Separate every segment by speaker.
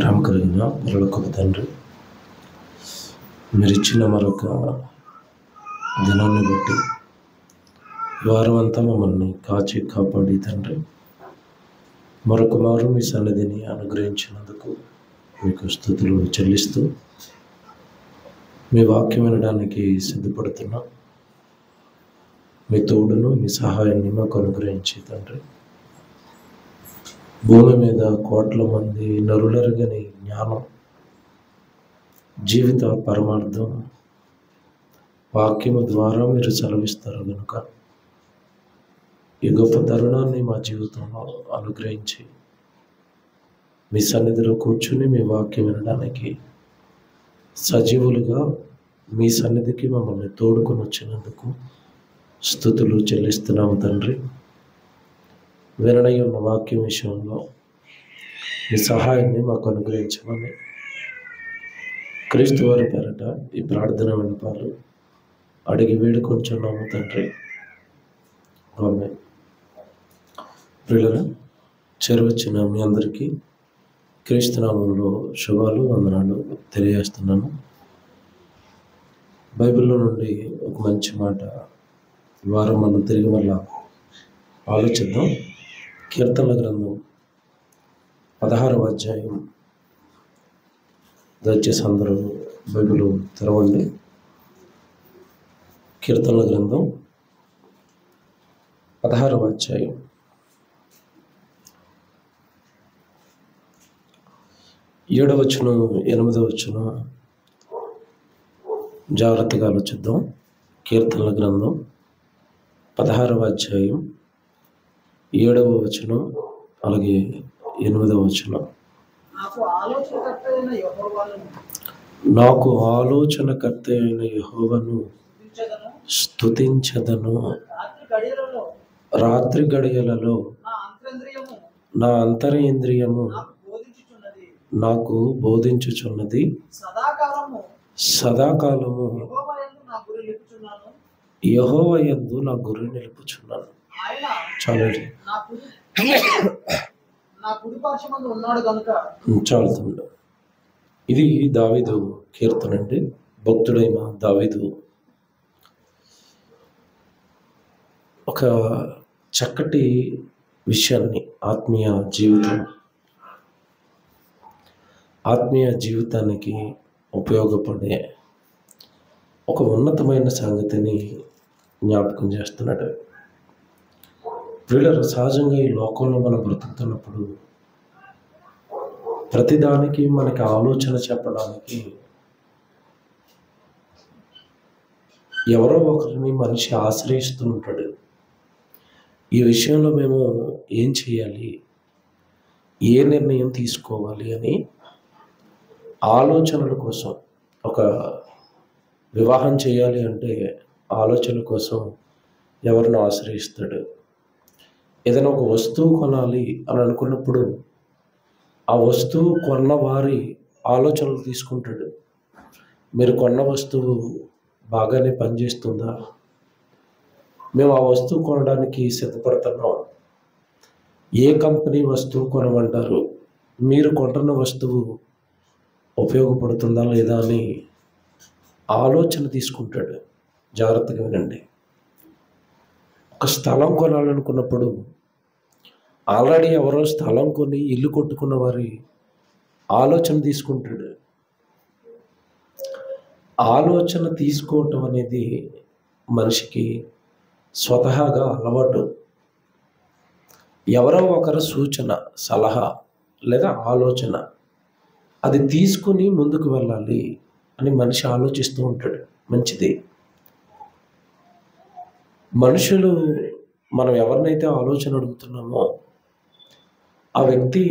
Speaker 1: ప్రేమ కలిగిన పరలోకపు తండ్రి, మీరు ఇచ్చిన మరొక దినాన్ని బట్టి వారం అంతా మమ్మల్ని కాచి కాపాడి తండ్రి, మరొక మారు మీ సన్నిధిని అనుగ్రహించినందుకు మీకు స్తుతులు చెల్లిస్తూ మీ వాక్యం వినడానికి సిద్ధపడుతున్నాం. మీ తోడును మీ సహాయాన్ని మాకు అనుగ్రహించి తండ్రి, భూమి మీద కోట్ల మంది నరులెరగని జ్ఞానం, జీవిత పరమార్థం వాక్యము ద్వారా మీరు సెలవిస్తారు కనుక ఈ గొప్ప తరుణాన్ని మా జీవితంలో అనుగ్రహించి మీ సన్నిధిలో కూర్చుని మీ వాక్యం వినడానికి సజీవులుగా మీ సన్నిధికి మమ్మల్ని తోడుకొని వచ్చినందుకు స్తుతులు చెల్లిస్తున్నాము తండ్రి. విననై ఉన్న వాక్యం విషయంలో మీ సహాయాన్ని మాకు అనుగ్రహించమని క్రీస్తు వారి పేరట ఈ ప్రార్థన విన్నపాలు అడిగి వేడుకొంచున్నాము తండ్రి. ఆమేన్. ప్రియులారా, చేరువచ్చిన మీ అందరికీ క్రీస్తు నామములో శుభాలు వందనాలు తెలియజేస్తున్నాను. బైబిల్లో నుండి ఒక మంచి మాట ఈ వారం మనం తిరిగి మళ్ళా ఆలోచిద్దాం. కీర్తనల గ్రంథం 16వ అధ్యాయం. దయచేసి అందరూ బైబిల్ తెరవండి. కీర్తనల గ్రంథం 16వ అధ్యాయం. ఏడవ వచనం 8వ వచనం జాగ్రత్తగా ఆలోచిద్దాం. కీర్తనల గ్రంథం 16వ అధ్యాయం 7వ వచనం అలాగే 8వ వచనం. నాకు ఆలోచనకర్త అయిన యెహోవాను స్తుతించదను. రాత్రి గడియలలో నా అంతరేంద్రియము నాకు బోధించుచున్నది. సదాకాలము యెహోవా యందు నా గురి నిలుపుచున్నాను. చాలండి, చాలుతుంది. ఇది దావీదు కీర్తన అండి. భక్తుడైన దావీదు ఒక చక్కటి విషయాన్ని ఆత్మీయ జీవితానికి ఉపయోగపడే ఒక ఉన్నతమైన సంగతిని జ్ఞాపకం చేస్తున్నాడు. ప్రియులారా, సహజంగా ఈ లోకంలో మనం బ్రతుకుతున్నప్పుడు ప్రతిదానికి మనకి ఆలోచన చెప్పడానికి ఎవరో ఒకరిని మనిషి ఆశ్రయిస్తూ ఉంటాడు. ఈ విషయంలో మేము ఏం చేయాలి, ఏ నిర్ణయం తీసుకోవాలి అని ఆలోచనల కోసం, ఒక వివాహం చేయాలి అంటే ఆలోచన కోసం ఎవరిని ఆశ్రయిస్తాడు. ఏదైనా ఒక వస్తువు కొనాలి అని అనుకున్నప్పుడు ఆ వస్తువు కొన్న వారి ఆలోచనలు తీసుకుంటాడు. మీరు కొన్న వస్తువు బాగానే పనిచేస్తుందా, మేము ఆ వస్తువు కొనడానికి సిద్ధపడుతున్నాం, ఏ కంపెనీ వస్తువు కొనమంటారు, మీరు కొంటున్న వస్తువు ఉపయోగపడుతుందా లేదా అని ఆలోచన తీసుకుంటాడు. జాగ్రత్తగా వినండి. ఒక స్థలం కొనాలనుకున్నప్పుడు ఆల్రెడీ ఎవరో స్థలం కొని ఇల్లు కొట్టుకున్న వారి ఆలోచన తీసుకుంటాడు. ఆలోచన తీసుకోవటం అనేది మనిషికి స్వతహాగా అలవాటు. ఎవరో ఒకరి సూచన, సలహా లేదా ఆలోచన అది తీసుకుని ముందుకు వెళ్ళాలి అని మనిషి ఆలోచిస్తూ ఉంటాడు. మంచిది. మనుషులు మనం ఎవరినైతే ఆలోచన అడుగుతున్నామో ఆ వ్యక్తి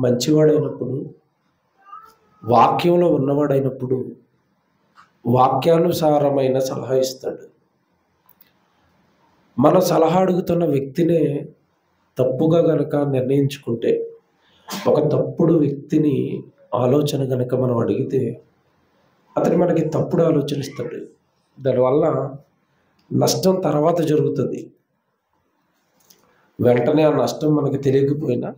Speaker 1: మంచివాడైనప్పుడు, వాక్యంలో ఉన్నవాడైనప్పుడు వాక్యానుసారమైన సలహా ఇస్తాడు. మన సలహా అడుగుతున్న వ్యక్తినే తప్పుగా గనక నిర్ణయించుకుంటే, ఒక తప్పుడు వ్యక్తిని ఆలోచన గనక మనం అడిగితే అతను మనకి తప్పుడు ఆలోచన ఇస్తాడు. దానివల్ల నష్టం తర్వాత జరుగుతుంది. వెంటనే ఆ నష్టం మనకి తెలియకపోయినా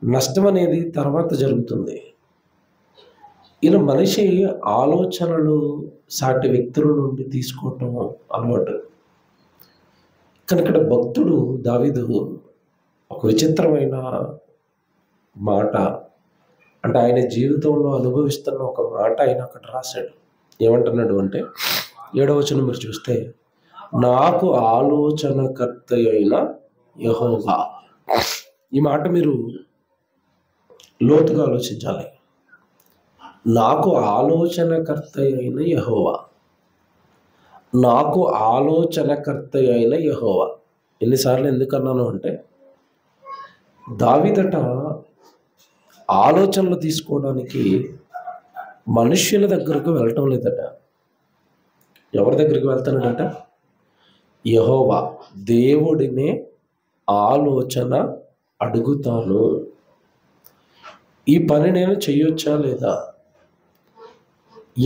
Speaker 1: నష్టం అనేది తర్వాత జరుగుతుంది. ఇలా మనిషి ఆలోచనలు సాటి వ్యక్తుల నుండి తీసుకోవటం అలవాటు. కానీ ఇక్కడ భక్తుడు దావీదు ఒక విచిత్రమైన మాట, అంటే ఆయన జీవితంలో అనుభవిస్తున్న ఒక మాట ఆయన అక్కడ రాశాడు. ఏమంటున్నాడు అంటే 7వ వచనం మీరు చూస్తే, నాకు ఆలోచనకర్త అయిన యెహోవా. ఈ మాట మీరు లోతుగా ఆలోచించాలి. నాకు ఆలోచనకర్త అయిన యెహోవా, నాకు ఆలోచనకర్త అయిన యెహోవా. ఎన్నిసార్లు ఎందుకన్నాను అంటే, దావీదట ఆలోచనలు తీసుకోవడానికి మనుష్యుల దగ్గరకు వెళ్ళటం లేదట. ఎవరి దగ్గరికి వెళ్తున్నాడట? యెహోవా దేవుడినే ఆలోచన అడుగుతాను. ఈ పని నేను చెయ్యొచ్చా లేదా,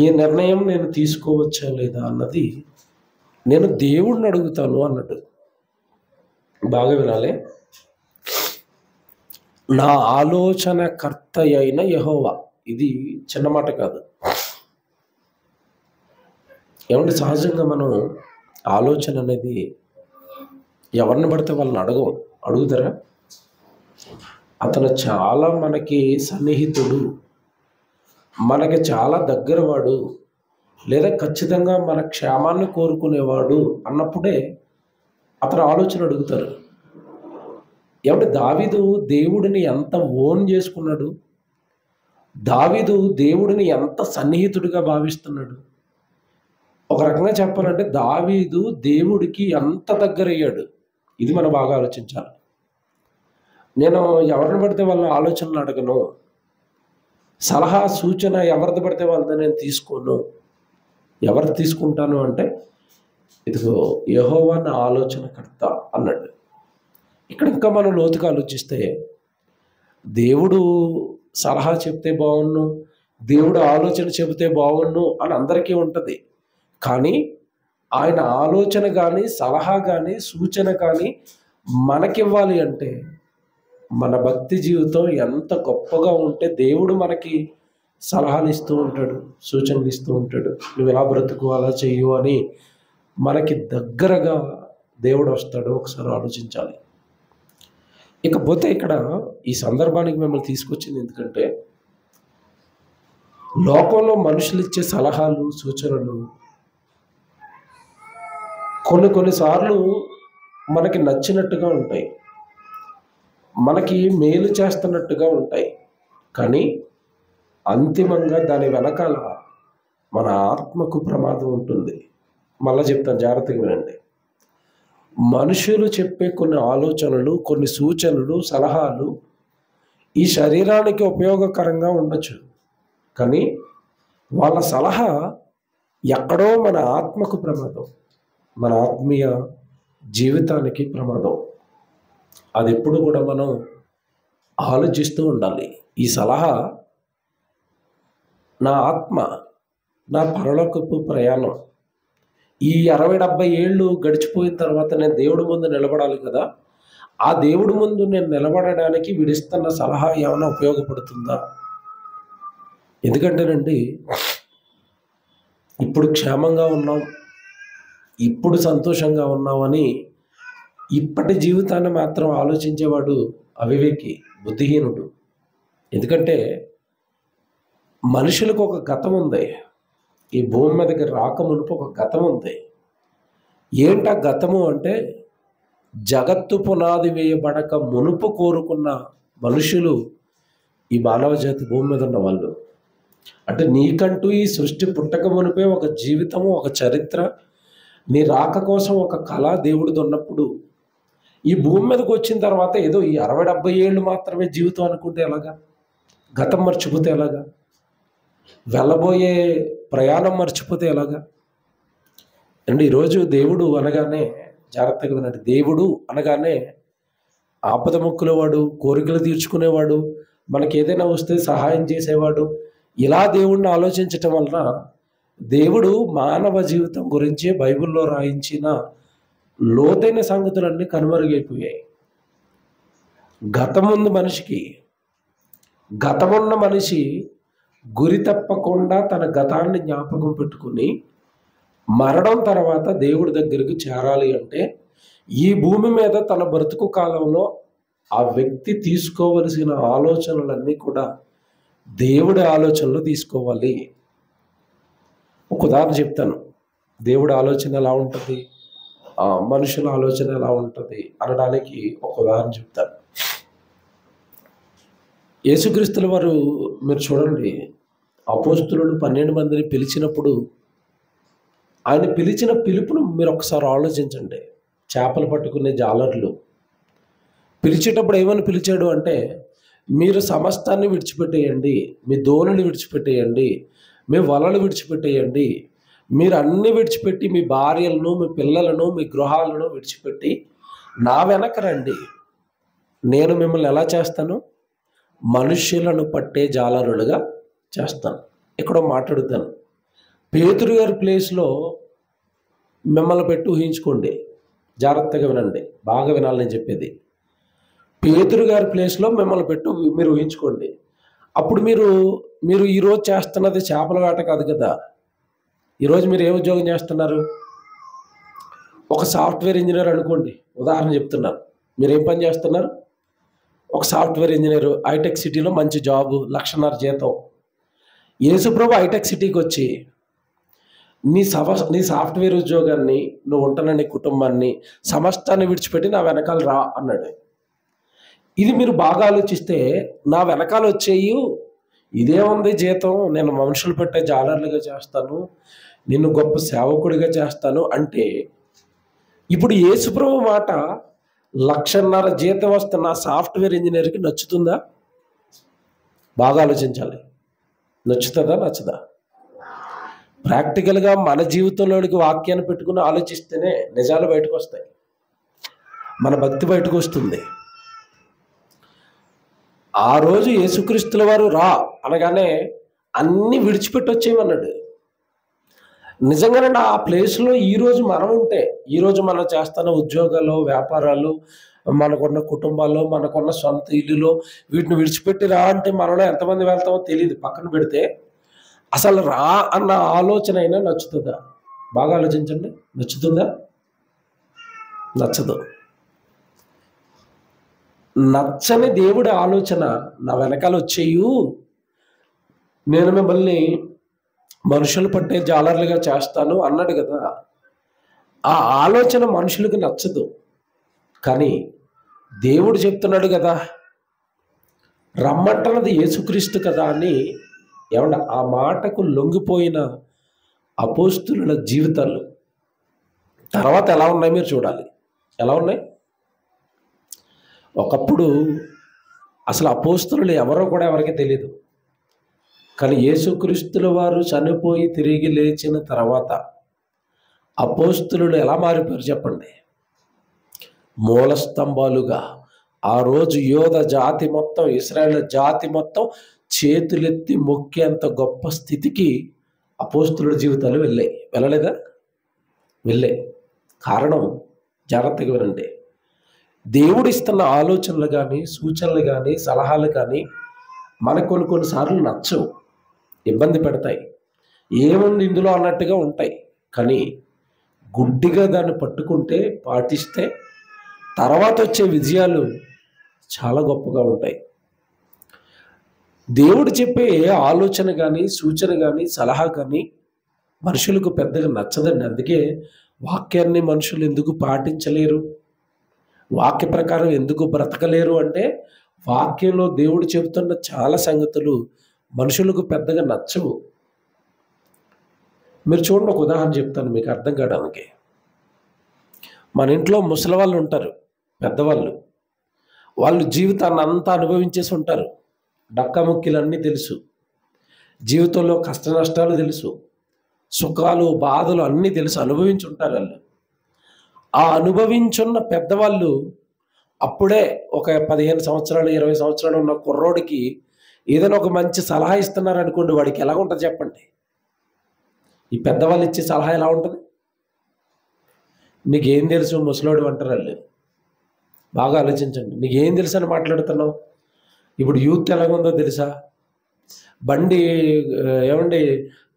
Speaker 1: ఈ నిర్ణయం నేను తీసుకోవచ్చా లేదా అన్నది నేను దేవుడిని అడుగుతాను అన్నట్టు. బాగా వినాలి. నా ఆలోచనకర్త అయిన యెహోవా. ఇది చిన్న మాట కాదు. ఏమంటే సహజంగా మనం ఆలోచన అనేది ఎవరిని పడితే వాళ్ళని అడుగుతారా? అతను చాలా మనకి సన్నిహితుడు, మనకి చాలా దగ్గరవాడు, లేదా ఖచ్చితంగా మన క్షేమాన్ని కోరుకునేవాడు అన్నప్పుడే అతను ఆలోచన అడుగుతారు. ఏమంటే దావీదు దేవుడిని ఎంత ఓన్ చేసుకున్నాడు, దావీదు దేవుడిని ఎంత సన్నిహితుడిగా భావిస్తున్నాడు. ఒక రకంగా చెప్పాలంటే దావీదు దేవుడికి ఎంత దగ్గరయ్యాడు. ఇది మనం బాగా ఆలోచించాలి. నేను ఎవరిని పడితే వాళ్ళ ఆలోచనలు అడగను, సలహా సూచన ఎవరిది పడితే వాళ్ళతో నేను తీసుకోను. ఎవరు తీసుకుంటాను అంటే, ఇదిగో యెహోవా నా ఆలోచనకర్త అన్నాడు. ఇక్కడ ఇంకా మనం లోతుగా ఆలోచిస్తే, దేవుడు సలహా చెప్తే బాగుండు, దేవుడు ఆలోచన చెబితే బాగుండు అని అందరికీ ఉంటుంది. కానీ ఆయన ఆలోచన కానీ సలహా కానీ సూచన కానీ మనకివ్వాలి అంటే మన భక్తి జీవితం ఎంత గొప్పగా ఉంటే దేవుడు మనకి సలహాలు ఇస్తూ ఉంటాడు, సూచనలు ఇస్తూ ఉంటాడు. నువ్వు ఎలా బ్రతుకు, అలా చెయ్యు అని మనకి దగ్గరగా దేవుడు వస్తాడు. ఒకసారి ఆలోచించాలి. ఇకపోతే ఇక్కడ ఈ సందర్భానికి మిమ్మల్ని తీసుకొచ్చింది ఎందుకంటే, లోకంలో మనుషులు ఇచ్చే సలహాలు సూచనలు కొన్నిసార్లు మనకి నచ్చినట్టుగా ఉంటాయి, మనకి మేలు చేస్తున్నట్టుగా ఉంటాయి. కానీ అంతిమంగా దాని వెనకాల మన ఆత్మకు ప్రమాదం ఉంటుంది. మళ్ళీ చెప్తాను, జాగ్రత్తగా వినండి. మనుషులు చెప్పే కొన్ని ఆలోచనలు, కొన్ని సూచనలు, సలహాలు ఈ శరీరానికి ఉపయోగకరంగా ఉండొచ్చు. కానీ వాళ్ళ సలహా ఎక్కడో మన ఆత్మకు ప్రమాదం, మన ఆత్మీయ జీవితానికి ప్రమాదం. అది ఎప్పుడు కూడా మనం ఆలోచిస్తూ ఉండాలి. ఈ సలహా నా ఆత్మ, నా పరలోకపు ప్రయాణం, ఈ 60-70 ఏళ్ళు గడిచిపోయిన తర్వాత నేను దేవుడి ముందు నిలబడాలి కదా. ఆ దేవుడి ముందు నేను నిలబడడానికి విడిస్తున్న సలహా ఏమైనా ఉపయోగపడుతుందా? ఎందుకంటేనండి, ఇప్పుడు క్షేమంగా ఉన్నాం, ఇప్పుడు సంతోషంగా ఉన్నామని ఇప్పటి జీవితాన్ని మాత్రం ఆలోచించేవాడు అవివేకి, బుద్ధిహీనుడు. ఎందుకంటే మనుషులకు ఒక గతం ఉంది. ఈ భూమి మీదకి రాకమునుపు ఒక గతం ఉంది. ఏంటా గతము అంటే, జగత్తు పునాది వేయబడక మునుపు కోరుకున్న మనుషులు ఈ మానవ జాతి భూమి మీద ఉన్న వాళ్ళు. అంటే నీకంటూ ఈ సృష్టి పుట్టక మునిపే ఒక జీవితము, ఒక చరిత్ర, నీ రాక కోసం ఒక కళ దేవుడిది ఉన్నప్పుడు, ఈ భూమి మీదకి వచ్చిన తర్వాత ఏదో ఈ 60-70 ఏళ్ళు మాత్రమే జీవితం అనుకుంటే ఎలాగా? గతం మర్చిపోతే ఎలాగా? వెళ్ళబోయే ప్రయాణం మర్చిపోతే ఎలాగా? అండి, ఈరోజు దేవుడు అనగానే, జాగ్రత్తగా వినండి, దేవుడు అనగానే ఆపద మొక్కులేవాడు, కోరికలు తీర్చుకునేవాడు, మనకి ఏదైనా వస్తే సహాయం చేసేవాడు, ఇలా దేవుడిని ఆలోచించటం వలన దేవుడు మానవ జీవితం గురించి బైబిల్లో రాయించిన లోతైన సంగతులన్నీ కనుమరుగైపోయాయి. గతం ఉంది మనిషికి, గతమున్న మనిషి గురి తప్పకుండా తన గతాన్ని జ్ఞాపకం పెట్టుకుని మరణం తర్వాత దేవుడి దగ్గరికి చేరాలి అంటే ఈ భూమి మీద తన బ్రతుకు కాలంలో ఆ వ్యక్తి తీసుకోవలసిన ఆలోచనలన్నీ కూడా దేవుడి ఆలోచనలు తీసుకోవాలి. ఒక ఉదాహరణ చెప్తాను. దేవుడి ఆలోచన ఎలా ఉంటుంది, మనుషుల ఆలోచన ఎలా ఉంటుంది అనడానికి ఒక ఉదాహరణ చెప్తాను. యేసుక్రీస్తుల వారు మీరు చూడండి, అపోస్తులుడు 12 మందిని పిలిచినప్పుడు ఆయన పిలిచిన పిలుపును మీరు ఒకసారి ఆలోచించండి. చేపలు పట్టుకునే జాలర్లు పిలిచేటప్పుడు ఏమని పిలిచాడు అంటే, మీరు సమస్తాన్ని విడిచిపెట్టేయండి, మీ దోణులు విడిచిపెట్టేయండి, మీ వలలు విడిచిపెట్టేయండి, మీరు అన్ని విడిచిపెట్టి మీ భార్యలను, మీ పిల్లలను, మీ గృహాలను విడిచిపెట్టి నా వెనక రండి. నేను మిమ్మల్ని ఎలా చేస్తాను? మనుష్యులను పట్టే జాలరులుగా చేస్తాను. ఇక్కడ మాట్లాడుతాను. పేతురు గారి ప్లేస్లో మిమ్మల్ని పెట్టి ఊహించుకోండి. జాగ్రత్తగా వినండి, బాగా వినాలి నేను చెప్పేది. పేతురు గారి ప్లేస్లో మిమ్మల్ని పెట్టు మీరు ఊహించుకోండి. అప్పుడు మీరు ఈరోజు చేస్తున్నది చేపల వేట కాదు కదా. ఈరోజు మీరు ఏ ఉద్యోగం చేస్తున్నారు? ఒక సాఫ్ట్వేర్ ఇంజనీర్ అనుకోండి, ఉదాహరణ చెప్తున్నాను. మీరు ఏం పని చేస్తున్నారు? ఒక సాఫ్ట్వేర్ ఇంజనీర్, హైటెక్ సిటీలో మంచి జాబు, 1,50,000 జీతం. యేసుప్రభు హైటెక్ సిటీకి వచ్చి నీ సాఫ్ట్వేర్ ఉద్యోగాన్ని, నువ్వు ఉంటున్న నీ కుటుంబాన్ని, సమస్తాన్ని విడిచిపెట్టి నా వెనకాల రా అన్నాడు. ఇది మీరు బాగా ఆలోచిస్తే, నా వెనకాల వచ్చేయు, ఇదేముంది జీతం, నేను మనుషులు పెట్టే జాలర్లుగా చేస్తాను, నిన్ను గొప్ప సేవకుడిగా చేస్తాను అంటే, ఇప్పుడు యేసుప్రభు మాట 1,50,000 జీతం వస్తున్న సాఫ్ట్వేర్ ఇంజనీర్కి నచ్చుతుందా? బాగా ఆలోచించాలి. నచ్చుతుందా? నచ్చదా? ప్రాక్టికల్గా మన జీవితంలోనికి వాక్యాన్ని పెట్టుకుని ఆలోచిస్తేనే నిజాలు బయటకు వస్తాయి, మన భక్తి బయటకు వస్తుంది. ఆ రోజు యేసుక్రీస్తుల వారు రా అనగానే అన్నీ విడిచిపెట్టి వచ్చేయమన్నాడు. నిజంగానే ఆ ప్లేస్లో ఈరోజు మనం ఉంటే, ఈరోజు మనం చేస్తున్న ఉద్యోగాలు, వ్యాపారాలు, మనకున్న కుటుంబాల్లో, మనకున్న సొంత ఇల్లులో వీటిని విడిచిపెట్టి రా అంటే మనలో ఎంతమంది వెళ్తామో తెలియదు. పక్కన పెడితే అసలు రా అన్న ఆలోచన అయినా నచ్చుతుందా? బాగా ఆలోచించండి. నచ్చుతుందా? నచ్చదు. నచ్చని దేవుడి ఆలోచన, నా వెనకాల వచ్చేయు, నేను మిమ్మల్ని మనుషులు పట్టే జాలర్లుగా చేస్తాను అన్నాడు కదా. ఆ ఆలోచన మనుషులకు నచ్చదు. కానీ దేవుడు చెప్తున్నాడు కదా, రమ్మంటున్నది యేసుక్రీస్తు కదా అని. ఏమంటే ఆ మాటకు లొంగిపోయిన అపోస్తులుల జీవితాలు తర్వాత ఎలా ఉన్నాయి మీరు చూడాలి. ఎలా ఉన్నాయి? ఒకప్పుడు అసలు అపోస్తులు ఎవరో కూడా ఎవరికి తెలియదు. కానీ యేసుక్రీస్తుల వారు చనిపోయి తిరిగి లేచిన తర్వాత అపోస్తులు ఎలా మారిపోయారు చెప్పండి? మూల స్తంభాలుగా. ఆ రోజు యోధ జాతి మొత్తం, ఇశ్రాయేలు జాతి మొత్తం చేతులెత్తి మొక్కేంత గొప్ప స్థితికి అపోస్తుల జీవితాలు వెళ్ళలేదా? వెళ్ళాయి. కారణం జాగ్రత్తగా వినండి. దేవుడు ఇస్తున్న ఆలోచనలు కానీ, సూచనలు కానీ, సలహాలు కానీ మనకు కొన్నిసార్లు నచ్చవు, ఇబ్బంది పెడతాయి. ఏముంది ఇందులో అన్నట్టుగా ఉంటాయి. కానీ గుడ్డిగా దాన్ని పట్టుకుంటే, పాటిస్తే తర్వాత వచ్చే విజయాలు చాలా గొప్పగా ఉంటాయి. దేవుడు చెప్పే ఏ ఆలోచన కానీ, సూచన కానీ, సలహా కానీ మనుషులకు పెద్దగా నచ్చదండి. అందుకే వాక్యాన్ని మనుషులు ఎందుకు పాటించలేరు, వాక్య ప్రకారం ఎందుకు బ్రతకలేరు అంటే, వాక్యంలో దేవుడు చెబుతున్న చాలా సంగతులు మనుషులకు పెద్దగా నచ్చవు. మీరు చూడండి, ఒక ఉదాహరణ చెప్తాను మీకు అర్థం కావడానికి. మన ఇంట్లో ముసలి వాళ్ళు ఉంటారు, పెద్దవాళ్ళు. వాళ్ళు జీవితాన్ని అంతా అనుభవించేసి ఉంటారు. డక్కముక్కిలన్నీ తెలుసు, జీవితంలో కష్ట నష్టాలు తెలుసు, సుఖాలు బాధలు అన్నీ తెలుసు, అనుభవించి ఉంటారు వాళ్ళు. ఆ అనుభవించున్న పెద్దవాళ్ళు అప్పుడే ఒక 15 సంవత్సరాలు 20 సంవత్సరాలు ఉన్న కుర్రోడికి ఏదైనా ఒక మంచి సలహా ఇస్తున్నారు అనుకోండి, వాడికి ఎలా ఉంటుంది చెప్పండి? ఈ పెద్దవాళ్ళు ఇచ్చే సలహా ఎలా ఉంటుంది? నీకేం తెలుసు ముసలోడు అంటారు వాళ్ళు. బాగా ఆలోచించండి. నీకేం తెలుసు అని మాట్లాడుతున్నావు? ఇప్పుడు యూత్ ఎలాగుందో తెలుసా? బండి ఏమండి,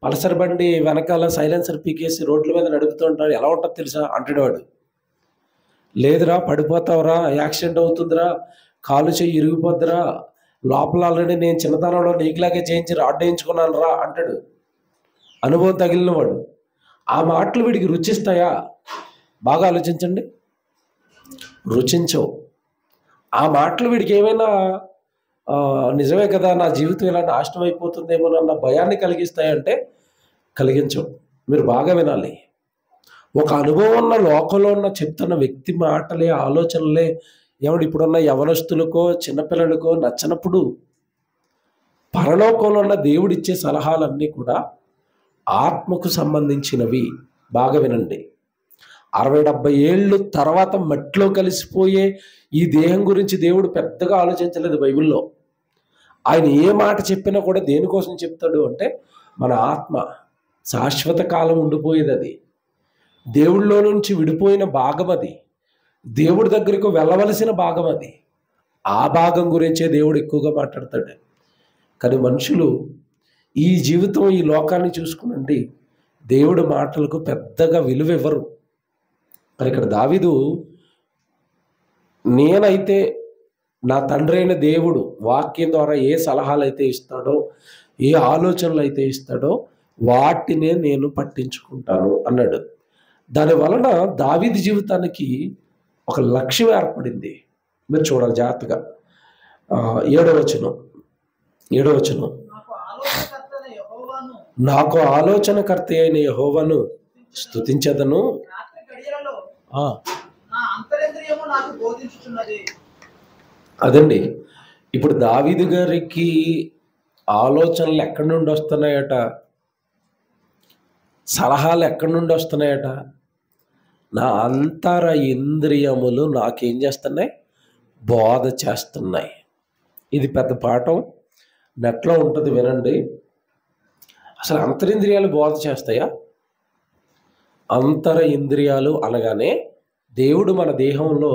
Speaker 1: పల్సర్ బండి వెనకాల సైలెన్సర్ పీకేసి రోడ్ల మీద నడుపుతూ ఉంటాడు. ఎలా ఉంటుందో తెలుసా అంటాడు వాడు. లేదురా పడిపోతావురా, యాక్సిడెంట్ అవుతుందిరా, కాలు చెయ్యి ఇరిగిపోద్దిరా, లోపల ఆల్రెడీ నేను చిన్నతనంలో నీకులాగే చేయించి రాడ్ వేయించుకున్నాను రా అంటాడు అనుభవం తగిలిన వాడు. ఆ మాటలు వీడికి రుచిస్తాయా? బాగా ఆలోచించండి. రుచించవు. ఆ మాటలు వీడికి ఏమైనా నిజమే కదా, నా జీవితం ఇలా నాశనం అయిపోతుందేమోనన్న భయాన్ని కలిగిస్తాయంటే కలిగించవు. మీరు బాగా వినాలి. ఒక అనుభవం ఉన్న లోకంలో ఉన్న చెప్తున్న వ్యక్తి మాటలే, ఆలోచనలే ఇప్పుడున్న యవనస్తులకో చిన్నపిల్లలకో నచ్చినప్పుడు పరలోకంలో ఉన్న దేవుడిచ్చే సలహాలన్నీ కూడా ఆత్మకు సంబంధించినవి. బాగా వినండి. 60-70 ఏళ్ళు తర్వాత మట్టిలో కలిసిపోయే ఈ దేహం గురించి దేవుడు పెద్దగా ఆలోచించలేదు బైబిల్లో. ఆయన ఏ మాట చెప్పినా కూడా దేనికోసం చెప్తాడు అంటే మన ఆత్మ శాశ్వత కాలం ఉండిపోయేది. అది దేవుళ్ళలో నుంచి విడిపోయిన భాగం, అది దేవుడి దగ్గరకు వెళ్ళవలసిన భాగం. అది ఆ భాగం గురించే దేవుడు ఎక్కువగా మాట్లాడతాడు. కానీ మనుషులు ఈ జీవితం, ఈ లోకాన్ని చూసుకునండి, దేవుడి మాటలకు పెద్దగా విలువ ఇవ్వరు. మరి ఇక్కడ దావీదు, నేనైతే నా తండ్రి అయిన దేవుడు వాక్యం ద్వారా ఏ సలహాలు అయితే ఇస్తాడో, ఏ ఆలోచనలు అయితే ఇస్తాడో వాటినే నేను పట్టించుకుంటాను అన్నాడు. దాని వలన దావీదు జీవితానికి ఒక లక్ష్యం ఏర్పడింది. మీరు చూడాలి జాగ్రత్తగా. 7వ వచనం, నాకు ఆలోచనకర్త అయిన యెహోవాను స్తుతించెదను. అదండి. ఇప్పుడు దావీదు గారికి ఆలోచనలు ఎక్కడి నుండి వస్తున్నాయట? సలహాలు ఎక్కడి నుండి వస్తున్నాయట? నా అంతర ఇంద్రియములు నాకేం చేస్తున్నాయి? బోధ చేస్తున్నాయి. ఇది పెద్ద పాఠం, నెట్లో ఉంటుంది, వినండి. అసలు అంతరింద్రియాలు బోధ చేస్తాయా? అంతర ఇంద్రియాలు అనగానే దేవుడు మన దేహంలో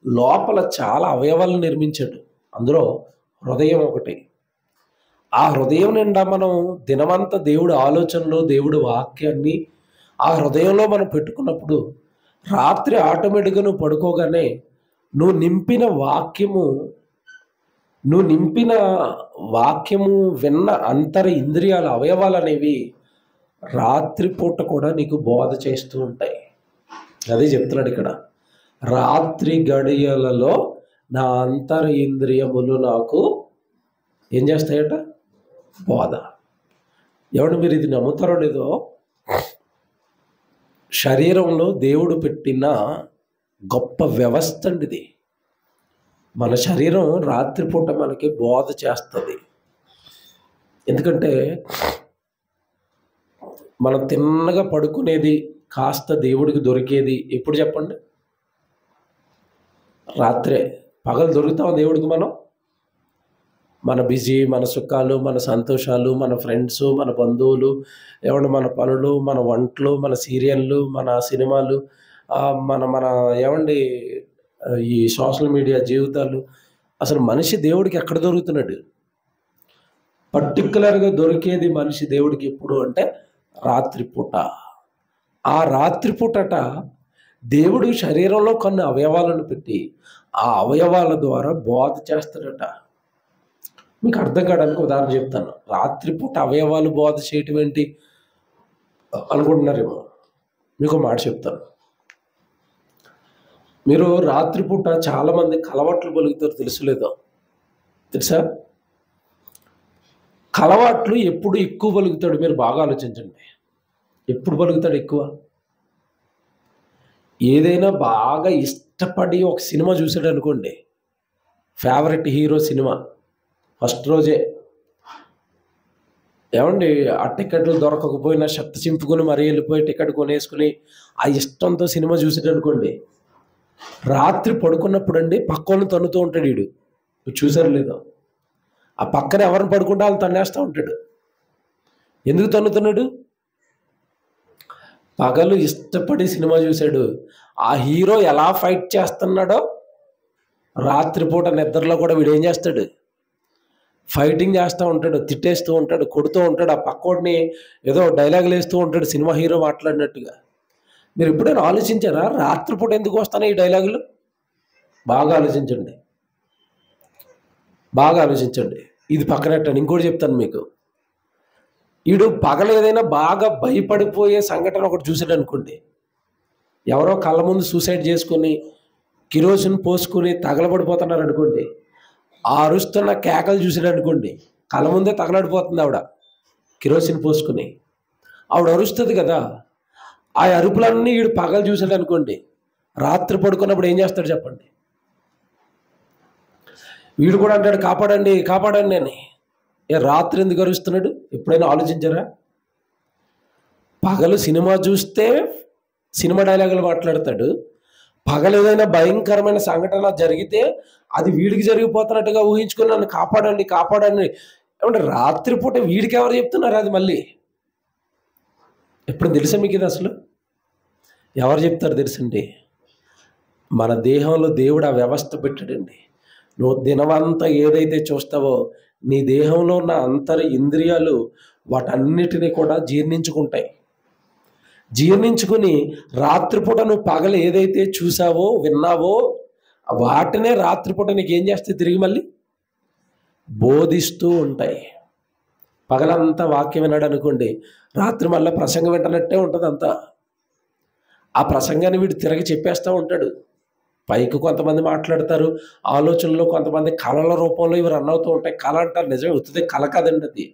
Speaker 1: లోపల చాలా అవయవాలను నిర్మించాడు. అందులో హృదయం ఒకటి. ఆ హృదయం నిండా మనం దినమంతా దేవుడి ఆలోచనలు, దేవుడి వాక్యాన్ని ఆ హృదయంలో మనం పెట్టుకున్నప్పుడు రాత్రి ఆటోమేటిక్గా నువ్వు పడుకోగానే నువ్వు నింపిన వాక్యము విన్న అంతర ఇంద్రియాల అవయవాలు అనేవి రాత్రిపూట కూడా నీకు బోధ చేస్తూ ఉంటాయి. అదే చెప్తున్నాడు ఇక్కడ. రాత్రి గడియలలో నా అంతర ఇంద్రియములు నాకు ఏం చేస్తాయట? బోధ. మీరు ఇది నమ్ముతారో లేదో, శరీరంలో దేవుడు పెట్టిన గొప్ప వ్యవస్థ అండి ఇది. మన శరీరం రాత్రిపూట మనకి బోధ చేస్తుంది. ఎందుకంటే మనం తిన్నగా పడుకునేది, కాస్త దేవుడికి దొరికేది ఎప్పుడు చెప్పండి? రాత్రే. పగలు దొరుకుతాం దేవుడికి మనం? మన బిజీ, మన సుఖాలు, మన సంతోషాలు, మన ఫ్రెండ్స్, మన బంధువులు, మన పనులు, మన వంటలు, మన సీరియళ్ళు, మన సినిమాలు, మన ఈ సోషల్ మీడియా జీవితాలు. అసలు మనిషి దేవుడికి ఎక్కడ దొరుకుతున్నాడు? పర్టికులర్గా దొరికేది మనిషి దేవుడికి ఎప్పుడు అంటే రాత్రిపూట. ఆ రాత్రిపూటట దేవుడు శరీరంలో కొన్ని అవయవాలను పెట్టి ఆ అవయవాల ద్వారా బోధ చేస్తాడట. మీకు అర్థం కావడానికి ఉదాహరణ చెప్తాను. రాత్రిపూట అవయవాలు బోధ చేయటం ఏంటి అనుకుంటున్నారేమో. మీకు మాట చెప్తాను. మీరు రాత్రిపూట చాలామంది కలవాట్లు పలుకుతారు, తెలుసా? కలవాట్లు ఎప్పుడు ఎక్కువ పలుకుతాడు? మీరు బాగా ఆలోచించండి. ఎప్పుడు పలుకుతాడు ఎక్కువ? ఏదైనా బాగా ఇష్టపడి ఒక సినిమా చూసాడు అనుకోండి, ఫేవరెట్ హీరో సినిమా, ఫస్ట్ రోజే ఆ టికెట్లు దొరకకపోయినా షర్ట్ చింపుకొని మరీ వెళ్ళిపోయి టికెట్ కొనేసుకుని ఆ ఇష్టంతో సినిమా చూసాడు అనుకోండి, రాత్రి పడుకున్నప్పుడు అండి పక్కన తన్నుతూ ఉంటాడు వీడు. చూసారు లేదో? ఆ పక్కన ఎవరిని పడుకుంటే వాళ్ళు తన్నేస్తూ ఉంటాడు. ఎందుకు తన్నుతున్నాడు? పగలు ఇష్టపడి సినిమా చూశాడు. ఆ హీరో ఎలా ఫైట్ చేస్తున్నాడో రాత్రిపూట నిద్రలో కూడా వీడు ఏం చేస్తాడు? ఫైటింగ్ చేస్తూ ఉంటాడు, తిట్టేస్తూ ఉంటాడు, కొడుతూ ఉంటాడు, ఆ పక్కోడిని ఏదో డైలాగులు వేస్తూ ఉంటాడు సినిమా హీరో మాట్లాడినట్టుగా. మీరు ఎప్పుడైనా ఆలోచించారా రాత్రిపూట ఎందుకు వస్తున్నాయి ఈ డైలాగులు? బాగా ఆలోచించండి, బాగా ఆలోచించండి. ఇది పక్కనట్టండి, ఇంకోటి చెప్తాను మీకు. వీడు పగలు ఏదైనా బాగా భయపడిపోయే సంఘటన ఒకటి చూసాడు అనుకోండి, ఎవరో కళ్ళ ముందు సూసైడ్ చేసుకొని కిరోసిన్ పోసుకొని తగలబడిపోతున్నారు అనుకోండి, ఆ అరుస్తున్న కేకలు చూసాడు అనుకోండి, కళ్ళ ముందే తగలడిపోతుంది ఆవిడ కిరోసిన్ పోసుకుని, ఆవిడ అరుస్తుంది కదా, ఆ అరుపులన్నీ వీడు పగలు చూసాడు అనుకోండి, రాత్రి పడుకున్నప్పుడు ఏం చేస్తాడు చెప్పండి? వీడు కూడా అంటాడు కాపాడండి కాపాడండి అని. రాత్రి ఎందుకు అరుస్తున్నాడు ఎప్పుడైనా ఆలోచించారా? పగలు సినిమా చూస్తే సినిమా డైలాగులు మాట్లాడతాడు, పగలు ఏదైనా భయంకరమైన సంఘటన జరిగితే అది వీడికి జరిగిపోతున్నట్టుగా ఊహించుకుని నన్ను కాపాడండి కాపాడండి. ఏమంటే రాత్రిపూట వీడికి ఎవరు చెప్తున్నారు అది? మళ్ళీ ఎప్పుడు తెలుసా మీకు ఇది? అసలు ఎవరు చెప్తారు తెలుసండి? మన దేహంలో దేవుడు ఆ వ్యవస్థ పెట్టాడండి. నువ్వు దినమంతా ఏదైతే చూస్తావో నీ దేహంలో ఉన్న అంతర ఇంద్రియాలు వాటన్నిటినీ కూడా జీర్ణించుకుంటాయి. జీర్ణించుకుని రాత్రిపూట నువ్వు పగలు ఏదైతే చూసావో విన్నావో వాటినే రాత్రిపూట నీకు ఏం చేస్తే తిరిగి మళ్ళీ బోధిస్తూ ఉంటాయి. పగలంతా వాక్యం విన్నాడు అనుకోండి, రాత్రి మళ్ళీ ప్రసంగం వింటనట్టే ఉంటుంది అంతా. ఆ ప్రసంగాన్ని వీడు తిరిగి చెప్పేస్తూ ఉంటాడు. పైకి కొంతమంది మాట్లాడతారు, ఆలోచనలో కొంతమంది కళల రూపంలో ఇవి రన్ అవుతూ ఉంటాయి. కళ అంటారు, నిజమే, ఉత్తిదే కళ కాదండి అది.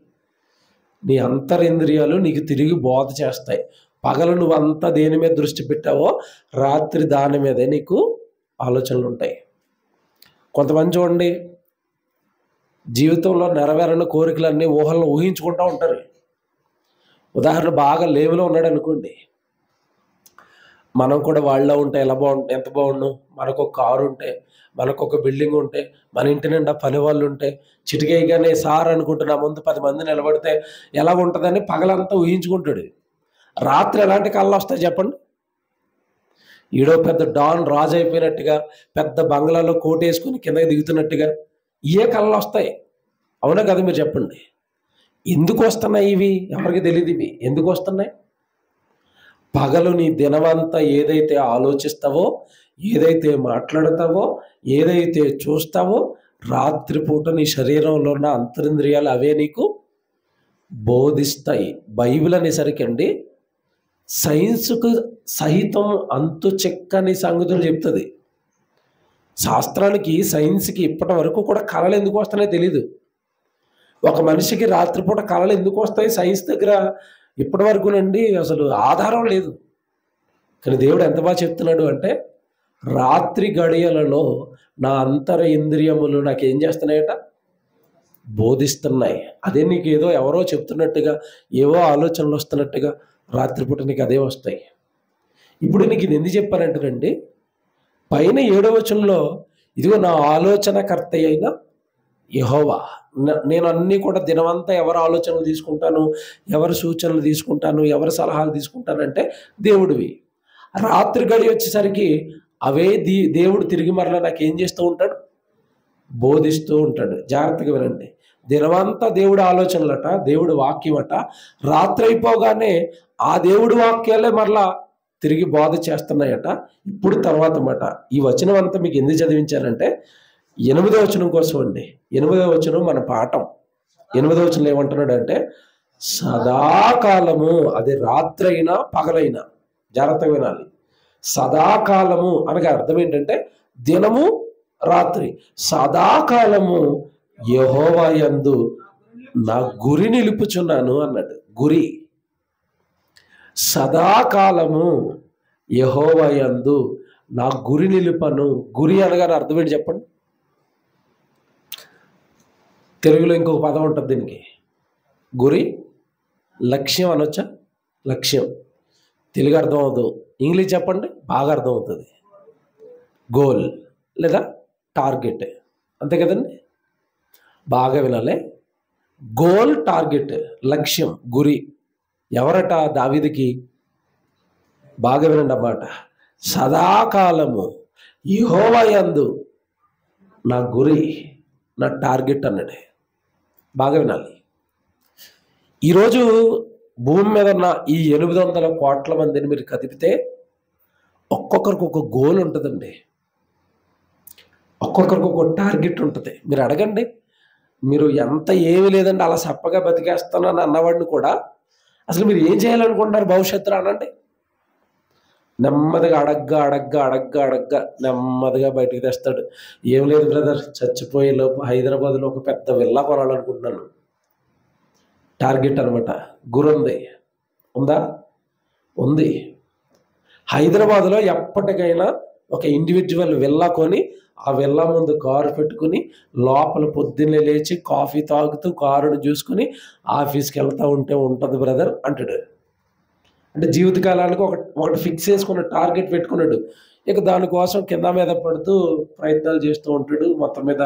Speaker 1: నీ అంతరింద్రియాలు నీకు తిరిగి బోధ చేస్తాయి. పగలు నువ్వంతా దేని మీద దృష్టి పెట్టావో రాత్రి దాని మీదే నీకు ఆలోచనలు ఉంటాయి. కొంతమంది చూడండి, జీవితంలో నెరవేరని కోరికలన్నీ ఊహలను ఊహించుకుంటూ ఉంటారు. ఉదాహరణ, బాగా లేవులో ఉన్నాడు అనుకోండి, మనం కూడా వాళ్ళలో ఉంటే ఎంత బాగుండు, మనకు ఒక కారు ఉంటే, మనకు ఒక బిల్డింగ్ ఉంటే, మన ఇంటి నిండా పని వాళ్ళు ఉంటే, చిటికేయగానే సార్ అనుకుంటున్నా ముందు 10 మంది నిలబడితే ఎలా ఉంటుందని పగలంతా ఊహించుకుంటాడు. రాత్రి ఎలాంటి కళ్ళు వస్తాయి చెప్పండి? ఈడో పెద్ద డాన్ రాజు అయిపోయినట్టుగా, పెద్ద బంగ్లాలో కోట్ వేసుకుని కిందకి దిగుతున్నట్టుగా ఏ కళ్ళు వస్తాయి. అవునా కదా? మీరు చెప్పండి. ఎందుకు వస్తున్నాయి ఇవి? ఎవరికి తెలియదు ఇవి ఎందుకు వస్తున్నాయి. పగలు నీ దినమంతా ఏదైతే ఆలోచిస్తావో, ఏదైతే మాట్లాడతావో, ఏదైతే చూస్తావో, రాత్రిపూట నీ శరీరంలో ఉన్న అంతరింద్రియాలు అవే నీకు బోధిస్తాయి. బైబిల్ అనేసరికి అండి సైన్స్కు సహితం అంతు చెక్కని సంగతులు చెప్తుంది. శాస్త్రానికి, సైన్స్కి ఇప్పటి వరకు కూడా కళలు ఎందుకు వస్తున్నాయో తెలీదు. ఒక మనిషికి రాత్రిపూట కళలు ఎందుకు వస్తాయి సైన్స్ దగ్గర ఇప్పటి వరకునండి అసలు ఆధారం లేదు. కానీ దేవుడు ఎంత బాగా చెప్తున్నాడు అంటే, రాత్రి గడియలలో నా అంతర ఇంద్రియములు నాకేం చేస్తున్నాయట? బోధిస్తున్నాయి. అదే నీకు ఏదో ఎవరో చెప్తున్నట్టుగా, ఏవో ఆలోచనలు వస్తున్నట్టుగా రాత్రిపూట నీకు అదే వస్తాయి. ఇప్పుడు నీకు ఇది ఎందుకు చెప్పానంటేనండి, పైన 7వ వచనంలో ఇదిగో నా ఆలోచనకర్త అయిన యెహోవా, నేను అన్నీ కూడా దినమంతా ఎవరి ఆలోచనలు తీసుకుంటాను, ఎవరి సూచనలు తీసుకుంటాను, ఎవరి సలహాలు తీసుకుంటానంటే దేవుడివి. రాత్రి గడి వచ్చేసరికి అవే దేవుడు తిరిగి మరలా నాకు ఏం చేస్తూ ఉంటాడు? బోధిస్తూ ఉంటాడు. జాగ్రత్తగా వినండి. దినమంతా దేవుడి ఆలోచనలట, దేవుడి వాక్యమట, రాత్రి అయిపోగానే ఆ దేవుడి వాక్యాలే మరలా తిరిగి బోధ చేస్తున్నాయట. ఇప్పుడు తర్వాత మాట, ఈ వచనం అంతా మీకు ఎందుకు చదివించారంటే 8వ వచనం కోసం అండి. 8వ వచనం మన పాఠం. 8వ వచనంలో ఏమంటున్నాడు అంటే, సదాకాలము, అది రాత్రి అయినా పగలైనా, జాగ్రత్తగా వినాలి. సదాకాలము అనగా అర్థం ఏంటంటే దినము రాత్రి, సదాకాలము యెహోవా యందు నా గురి నిలుపుచున్నాను అన్నాడు. గురి, సదాకాలము యెహోవా యందు నా గురి నిలుపను. గురి అనగానే అర్థం ఏంటి చెప్పండి? తెలుగులో ఇంకొక పదం ఉంటుంది దీనికి, గురి, లక్ష్యం అనొచ్చా? లక్ష్యం. తెలుగు అర్థం అవుతుంది, ఇంగ్లీష్ చెప్పండి బాగా అర్థం అవుతుంది. గోల్ లేదా టార్గెట్, అంతే కదండి? బాగా వినాలి. గోల్, టార్గెట్, లక్ష్యం, గురి. ఎవరట? దావీదుకి. బాగా వినండి అన్నమాట. సదాకాలము యెహోవా యందు నా గురి, నా టార్గెట్ అన్నాడు. బాగా వినాలి. ఈరోజు భూమి మీద ఉన్న ఈ 800 కోట్ల మందిని మీరు కదిపితే ఒక్కొక్కరికి ఒక గోల్ ఉంటుందండి. ఒక్కొక్కరికి ఒక టార్గెట్ ఉంటుంది. మీరు అడగండి, మీరు ఎంత ఏమీ లేదండి అలా సప్పగా బతికేస్తానని అన్నవాడిని కూడా అసలు మీరు ఏం చేయాలనుకుంటున్నారు భవిష్యత్తులో అనండి. నెమ్మదిగా అడగ్గా నెమ్మదిగా బయటికి తెస్తాడు. ఏం లేదు బ్రదర్, చచ్చిపోయే లోపు హైదరాబాద్లో ఒక పెద్ద విల్లా కొనాలనుకుంటున్నాను. టార్గెట్ అనమాట. గురుంది. ఉందా? ఉంది. హైదరాబాద్లో ఎప్పటికైనా ఒక ఇండివిజువల్ విల్లా కొని ఆ విల్లా ముందు కారు పెట్టుకుని లోపల పొద్దున్నే లేచి కాఫీ తాగుతూ కారుని చూసుకుని ఆఫీస్కి వెళ్తూ ఉంటే ఉంటుంది బ్రదర్ అంటాడు. అంటే జీవితకాలానికి ఒకటి ఫిక్స్ చేసుకున్న టార్గెట్ పెట్టుకున్నాడు. ఇక దానికోసం కింద మీద పడుతూ ప్రయత్నాలు చేస్తూ ఉంటాడు. మొత్తం మీద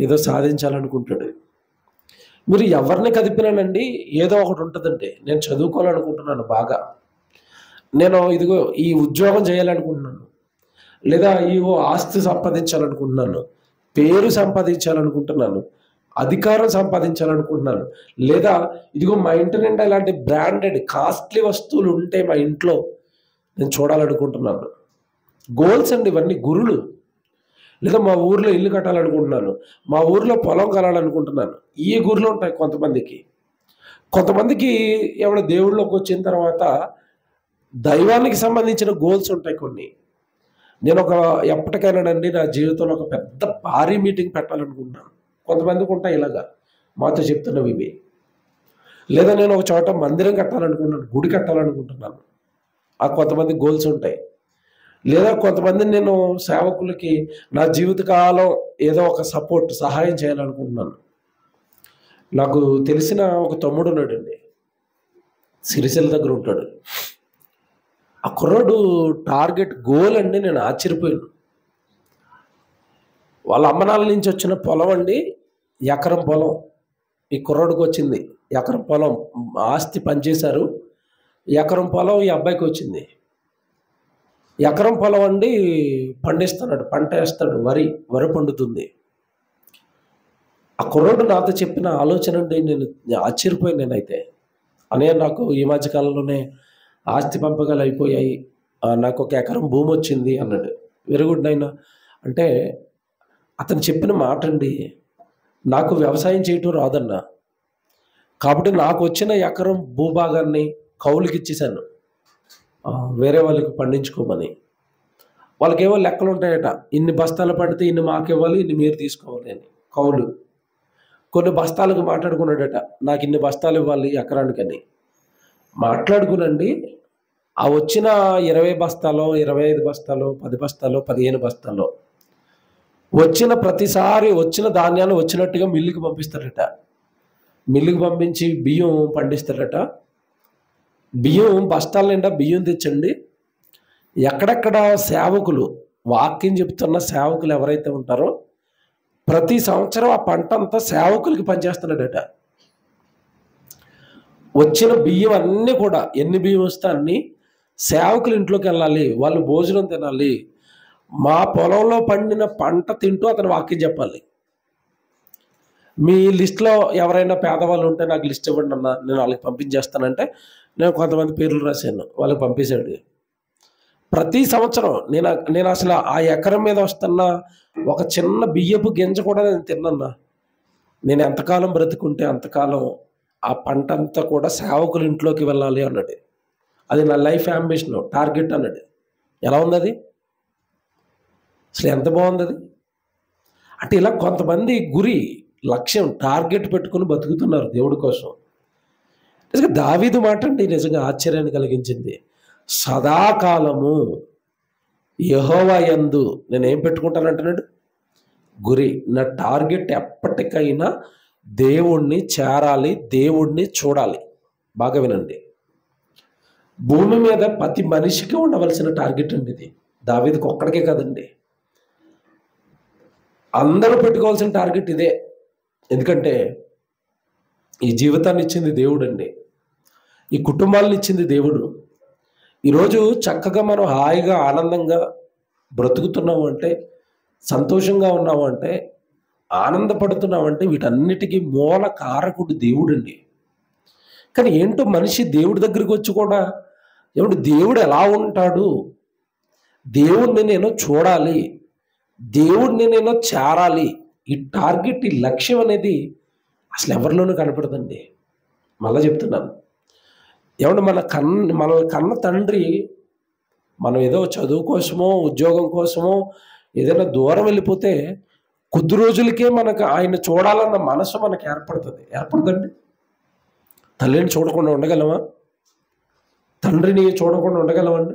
Speaker 1: ఏదో సాధించాలనుకుంటాడు. మీరు ఎవరిని కదిపినానండి ఏదో ఒకటి ఉంటుందండి. నేను చదువుకోవాలనుకుంటున్నాను బాగా, నేను ఇదిగో ఈ ఉద్యోగం చేయాలనుకుంటున్నాను, లేదా ఇగో ఆస్తి సంపాదించాలనుకుంటున్నాను, పేరు సంపాదించాలనుకుంటున్నాను, అధికారం సంపాదించాలనుకుంటున్నాను, లేదా ఇదిగో మా ఇంటి నిండా ఇలాంటి బ్రాండెడ్ కాస్ట్లీ వస్తువులు ఉంటే మా ఇంట్లో నేను చూడాలనుకుంటున్నాను. గోల్స్ అండి ఇవన్నీ, గురులు. లేదా మా ఊర్లో ఇల్లు కట్టాలనుకుంటున్నాను, మా ఊర్లో పొలం కలాలనుకుంటున్నాను. ఈ గురులు ఉంటాయి కొంతమందికి. కొంతమందికి ఎవడ దేవుళ్ళలోకి వచ్చిన తర్వాత దైవానికి సంబంధించిన గోల్స్ ఉంటాయి కొన్ని. నేను ఎప్పటికైనానండి నా జీవితంలో ఒక పెద్ద భారీ మీటింగ్ పెట్టాలనుకుంటున్నాను. కొంతమందికి ఉంటాయి ఇలాగా మాతో చెప్తున్నవి ఇవి. లేదా నేను ఒక చోట మందిరం కట్టాలనుకుంటున్నాను, గుడి కట్టాలనుకుంటున్నాను. ఆ కొంతమంది గోల్స్ ఉంటాయి. లేదా కొంతమందిని నేను సేవకులకి నా జీవితకాలం ఏదో ఒక సహాయం చేయాలనుకుంటున్నాను. నాకు తెలిసిన ఒక తమ్ముడు ఉన్నాడండి, సిరిసిల్ల దగ్గర ఉంటాడు. ఆ కుర్రాడు టార్గెట్ గోల్ అండి, నేను ఆశ్చర్యపోయాను. వాళ్ళ అమ్మనాల నుంచి వచ్చిన పొలం అండి, ఎకరం పొలం ఈ కుర్రాడికి వచ్చింది. ఎకరం పొలం ఆస్తి పనిచేశారు. ఎకరం పొలం ఈ అబ్బాయికి వచ్చింది. ఎకరం పొలం అండి పండిస్తున్నాడు, పంట వేస్తాడు, వరి పండుతుంది. ఆ కుర్రాడు నాతో చెప్పిన ఆలోచన అండి, నేను ఆశ్చర్యపోయాను. నేనైతే నాకు ఈ మధ్యకాలంలోనే ఆస్తి పంపకాలు అయిపోయాయి, నాకు ఒక ఎకరం భూమి వచ్చింది అన్నాడు. వెరీ గుడ్ నాయనా. అంటే అతను చెప్పిన మాట అండి, నాకు వ్యవసాయం చేయటం రాదన్నా, కాబట్టి నాకు వచ్చిన ఎకరం భూభాగాన్ని కౌలుకి ఇచ్చేసాను వేరే వాళ్ళకి పండించుకోమని. వాళ్ళకేమో లెక్కలు ఉంటాయట, ఇన్ని బస్తాలు పడితే ఇన్ని మాకు ఇవ్వాలి, ఇన్ని మీరు తీసుకోవాలి అని కౌలు. కొన్ని బస్తాలకు మాట్లాడుకున్నాడట, నాకు ఇన్ని బస్తాలు ఇవ్వాలి ఎకరానికని. మాట్లాడుకునండి, ఆ వచ్చిన 20 బస్తాలో 25 బస్తాలో 10 బస్తాలో 15 బస్తాలో వచ్చిన ప్రతిసారి వచ్చిన ధాన్యాన్ని వచ్చినట్టుగా మిల్లుకి పంపిస్తారట. మిల్లుకి పంపించి బియ్యం పండిస్తారట. బియ్యం బస్తాల నిండా బియ్యం తెచ్చండి, ఎక్కడెక్కడ సేవకులు వాక్యం చెప్తున్న సేవకులు ఎవరైతే ఉంటారో ప్రతి సంవత్సరం ఆ పంట అంతా సేవకులకి పనిచేస్తున్నాడట. వచ్చిన బియ్యం అన్నీ కూడా ఎన్ని బియ్యం వస్తే అన్ని సేవకులు ఇంట్లోకి వెళ్ళాలి, వాళ్ళు భోజనం తినాలి, మా పొలంలో పండిన పంట తింటూ అతను వాక్యం చెప్పాలి. మీ లిస్ట్లో ఎవరైనా పేదవాళ్ళు ఉంటే నాకు లిస్ట్ ఇవ్వండి అన్న, నేను వాళ్ళకి పంపించేస్తానంటే నేను కొంతమంది పేర్లు రాశాను, వాళ్ళకి పంపించాడు. ప్రతి సంవత్సరం నేను అసలు ఆ ఎకరం మీద వస్తున్న ఒక చిన్న బియ్యపు గింజ కూడా నేను తిన్నా. నేను ఎంతకాలం బ్రతుకుంటే అంతకాలం ఆ పంట అంతా కూడా సేవకుల ఇంట్లోకి వెళ్ళాలి అన్నాడు. అది నా లైఫ్ అంబిషన్, టార్గెట్ అన్నాడు. ఎలా ఉంది అది? అసలు ఎంత బాగుంది అది. అంటే ఇలా కొంతమంది గురి, లక్ష్యం, టార్గెట్ పెట్టుకుని బతుకుతున్నారు దేవుడి కోసం. నిజంగా దావీదు మాట అండి నిజంగా ఆశ్చర్యాన్ని కలిగించింది. సదాకాలము యెహోవా యందు నేనేం పెట్టుకుంటానంటున్నాడు, గురి. నా టార్గెట్ ఎప్పటికైనా దేవుణ్ణి చేరాలి, దేవుణ్ణి చూడాలి. బాగా వినండి, భూమి మీద ప్రతి మనిషికి ఉండవలసిన టార్గెట్ అండి ఇది. దావీదుకి ఒక్కడికే కదండి, అందరూ పెట్టుకోవాల్సిన టార్గెట్ ఇదే. ఎందుకంటే ఈ జీవితాన్ని ఇచ్చింది దేవుడు అండి, ఈ కుటుంబాలను ఇచ్చింది దేవుడు. ఈరోజు చక్కగా మనం హాయిగా ఆనందంగా బ్రతుకుతున్నాము అంటే, సంతోషంగా ఉన్నాము అంటే ఆనందపడుతున్నామంటే వీటన్నిటికీ మూల కారకుడు దేవుడండి. కానీ ఏంటో మనిషి దేవుడి దగ్గరికి వచ్చి కూడా ఏమంటే దేవుడు ఎలా ఉంటాడు, దేవుణ్ణి నేను చూడాలి, దేవుణ్ణి నేను చేరాలి, ఈ టార్గెట్, ఈ లక్ష్యం అనేది అసలు ఎవరిలోనూ కనపడదండి. మళ్ళా చెప్తున్నాను, ఏమంటే మన కన్న తండ్రి మనం ఏదో చదువు కోసమో ఉద్యోగం కోసమో ఏదైనా దూరం వెళ్ళిపోతే కొద్ది రోజులకే మనకు ఆయన చూడాలన్న మనసు మనకు ఏర్పడుతుందండి. తల్లిని చూడకుండా ఉండగలమా? తండ్రిని చూడకుండా ఉండగలమండి?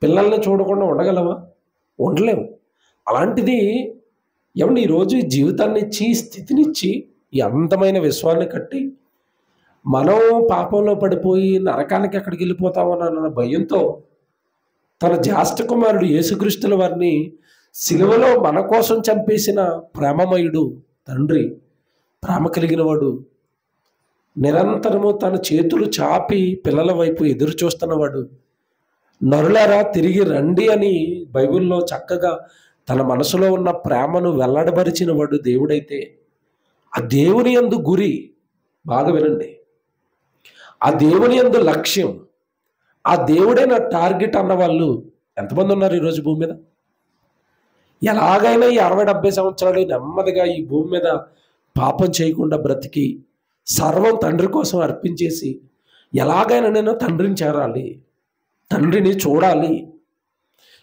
Speaker 1: పిల్లల్ని చూడకుండా ఉండగలమా? ఉండలేము. అలాంటిది ఏమంటే ఈరోజు ఈ జీవితాన్ని ఇచ్చి, స్థితినిచ్చి, ఈ అందమైన విశ్వాన్ని కట్టి మనం పాపంలో పడిపోయి నరకానికి ఎక్కడికి వెళ్ళిపోతామన్న భయంతో తన జ్యేష్ఠ కుమారుడు యేసుక్రీస్తుల వారిని సిలువలో మన కోసం చంపేసిన ప్రేమమయుడు తండ్రి, ప్రేమ కలిగిన వాడు, నిరంతరము తన చేతులు చాపి పిల్లల వైపు ఎదురు చూస్తున్నవాడు, నరులారా తిరిగి రండి అని బైబిల్లో చక్కగా తన మనసులో ఉన్న ప్రేమను వెల్లడబరిచిన వాడు దేవుడైతే, ఆ దేవుని యందు గురి, బాగా వినండి, ఆ దేవుని యందు లక్ష్యం, ఆ దేవుడే నా టార్గెట్ అన్న వాళ్ళు ఎంతమంది ఉన్నారు ఈరోజు భూమి మీద? ఎలాగైనా ఈ 60-70 సంవత్సరాలు నెమ్మదిగా ఈ భూమి మీద పాపం చేయకుండా బ్రతికి సర్వం తండ్రి కోసం అర్పించేసి ఎలాగైనా నేను తండ్రిని చేరాలి, తండ్రిని చూడాలి,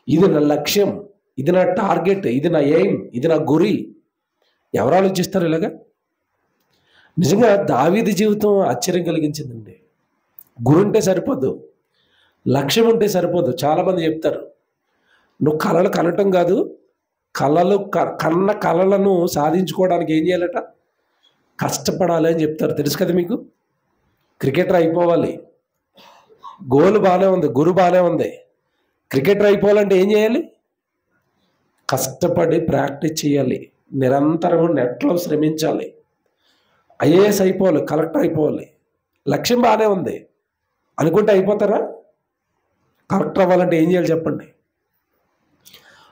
Speaker 1: ఇది నా లక్ష్యం, ఇది నా టార్గెట్, ఇది నా ఎయిమ్, ఇది నా గురి, ఎవరు ఆలోచిస్తారు ఇలాగా? నిజంగా దావీదు జీవితం ఆశ్చర్యం కలిగించిందండి. గురి ఉంటే సరిపోదు, లక్ష్యం ఉంటే సరిపోదు. చాలామంది చెప్తారు, నువ్వు కళలు కనటం కాదు, కన్న కళలను సాధించుకోవడానికి ఏం చేయాలట? కష్టపడాలి అని చెప్తారు. తెలుసు కదా మీకు? క్రికెటర్ అయిపోవాలి, గోల్ బాగానే ఉంది, గురు బాగానే ఉంది. క్రికెటర్ అయిపోవాలంటే ఏం చేయాలి? కష్టపడి ప్రాక్టీస్ చేయాలి, నిరంతరం నెట్లో శ్రమించాలి, ఐఏఎస్ అయిపోవాలి, కలెక్టర్ అయిపోవాలి. లక్ష్యం బాగానే ఉంది అనుకుంటే అయిపోతారా? కలెక్టర్ అవ్వాలంటే ఏం చేయాలి చెప్పండి?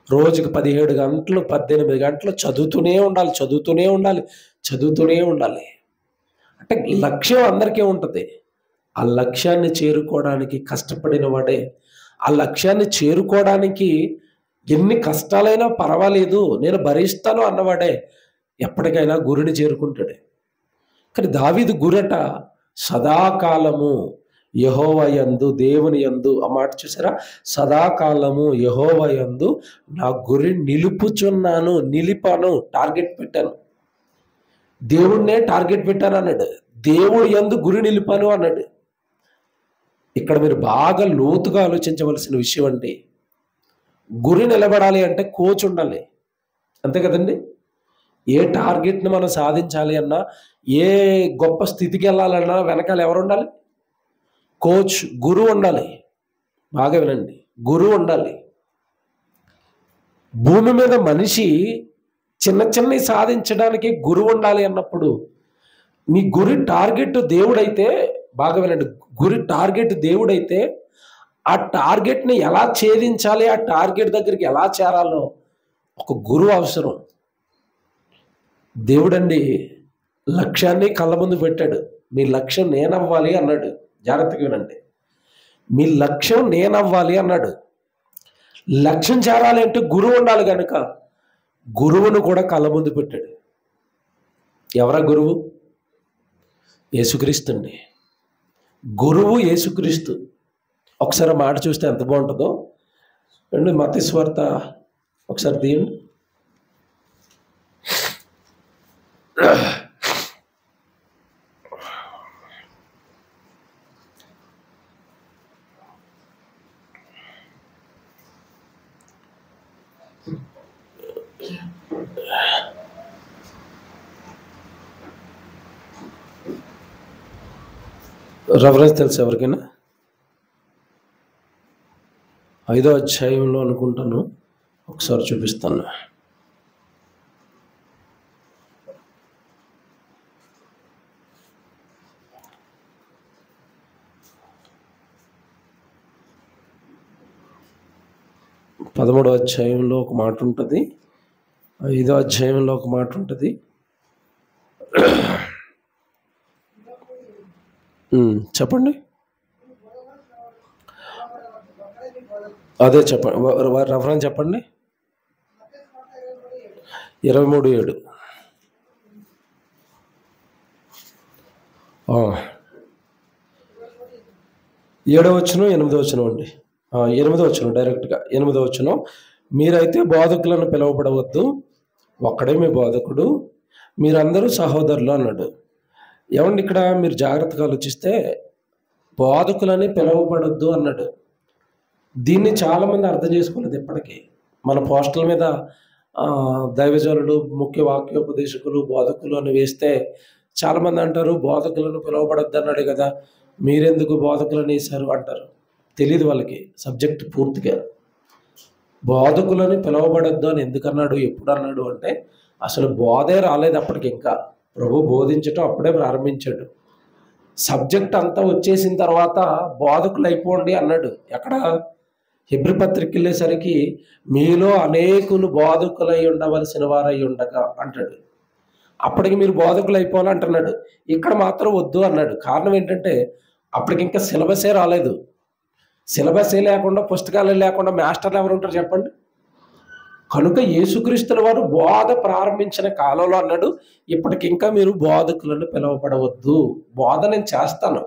Speaker 1: రోజుకి 17 గంటలు 18 గంటలు చదువుతూనే ఉండాలి. అంటే లక్ష్యం అందరికీ ఉంటుంది. ఆ లక్ష్యాన్ని చేరుకోవడానికి కష్టపడిన వాడే, ఆ లక్ష్యాన్ని చేరుకోవడానికి ఎన్ని కష్టాలైనా పర్వాలేదు నేను భరిస్తాను అన్నవాడే ఎప్పటికైనా గురిని చేరుకుంటాడు. కానీ దావీదు గురట సదాకాలము యెహోవా యందు, దేవుని యందు, ఆ మాట చూసారా? సదాకాలము యెహోవా యందు నా గురి నిలిపాను, టార్గెట్ పెట్టాను, దేవుణ్ణే టార్గెట్ పెట్టాను అన్నాడు. దేవుడి యందు గురి నిలిపాను అన్నాడు. ఇక్కడ మీరు బాగా లోతుగా ఆలోచించవలసిన విషయం అండి, గురి నిలబడాలి అంటే కోచ్ ఉండాలి, అంతే కదండి? ఏ టార్గెట్ని మనం సాధించాలి అన్నా, ఏ గొప్ప స్థితికి వెళ్ళాలన్నా వెనకాల ఎవరు ఉండాలి? కోచ్, గురువు ఉండాలి. బాగా వినండి, గురువు ఉండాలి. భూమి మీద మనిషి చిన్నవి సాధించడానికి గురువు ఉండాలి అన్నప్పుడు, మీ గురి టార్గెట్ దేవుడైతే, బాగా వినండి, గురి టార్గెట్ దేవుడైతే ఆ టార్గెట్ని ఎలా ఛేదించాలి, ఆ టార్గెట్ దగ్గరికి ఎలా చేరాలో ఒక గురువు అవసరం. దేవుడండి లక్ష్యాన్ని కళ్ళ ముందు పెట్టాడు. మీ లక్ష్యం నేనవ్వాలి అన్నాడు. జాగ్రత్తగా వినండి, మీ లక్ష్యం నేనవ్వాలి అన్నాడు. లక్ష్యం చేరాలి అంటే గురువు ఉండాలి కనుక గురువును కూడా కళ్ళ ముందు పెట్టాడు. ఎవరా గురువు? యేసుక్రీస్తు అండి. గురువు యేసుక్రీస్తు. ఒకసారి మాట చూస్తే ఎంత బాగుంటుందో అండి. మత్తయి సువార్త ఒకసారి తీయండి. రెఫరెన్స్ తెలుసు ఎవరికైనా? 5వ అధ్యాయంలో అనుకుంటాను, ఒకసారి చూపిస్తాను. పదమూడవ అధ్యాయంలో ఒక మాట ఉంటుంది. 5వ అధ్యాయంలో ఒక మాట ఉంటుంది. చెప్పండి. అదే చెప్పండి, రెఫరెన్స్ చెప్పండి. 23:7. 7వ వచనం 8వ వచనం అండి. 8వ వచనం, డైరెక్ట్గా 8వ వచనం. మీరైతే బోధకులను పిలువబడవద్దు, ఒక్కడే మీ బోధకుడు, మీరందరూ సహోదరులు అన్నాడు. ఏమండి, ఇక్కడ మీరు జాగ్రత్తగా ఆలోచిస్తే బోధకులని పిలువబడొద్దు అన్నాడు. దీన్ని చాలామంది అర్థం చేసుకోలేదు ఇప్పటికీ. మన పోస్టల్ మీద దైవజనులు, ముఖ్య వాక్యోపదేశకులు, బోధకులు అని వేస్తే చాలామంది అంటారు బోధకులను పిలువబడొద్దు అన్నాడు కదా, మీరెందుకు బోధకులను వేశారు అంటారు. తెలియదు వాళ్ళకి సబ్జెక్ట్ పూర్తిగా. బోధకులని పిలువబడొద్దు అని ఎందుకన్నాడు, ఎప్పుడు అన్నాడు అంటే అసలు బోధే రాలేదు అప్పటికి. ఇంకా ప్రభు బోధించటం అప్పుడే ప్రారంభించాడు. సబ్జెక్ట్ అంతా వచ్చేసిన తర్వాత బోధకులు అయిపోండి అన్నాడు. ఎక్కడ? హెబ్రీ పత్రిక వెళ్ళేసరికి మీలో అనేకులు బోధకులై ఉండవలసిన వారై ఉండగా అంటాడు. అప్పటికి మీరు బోధకులు అయిపోవాలంటున్నాడు. ఇక్కడ మాత్రం వద్దు అన్నాడు. కారణం ఏంటంటే అప్పటికి ఇంకా సిలబసే రాలేదు. సిలబసే లేకుండా, పుస్తకాలు లేకుండా మాస్టర్లు ఎవరు ఉంటారు చెప్పండి? కనుక యేసుక్రీస్తుల వారు బోధ ప్రారంభించిన కాలంలో అన్నాడు, ఇప్పటికి ఇంకా మీరు బోధకులను పిలువబడవద్దు, బోధ నేను చేస్తాను,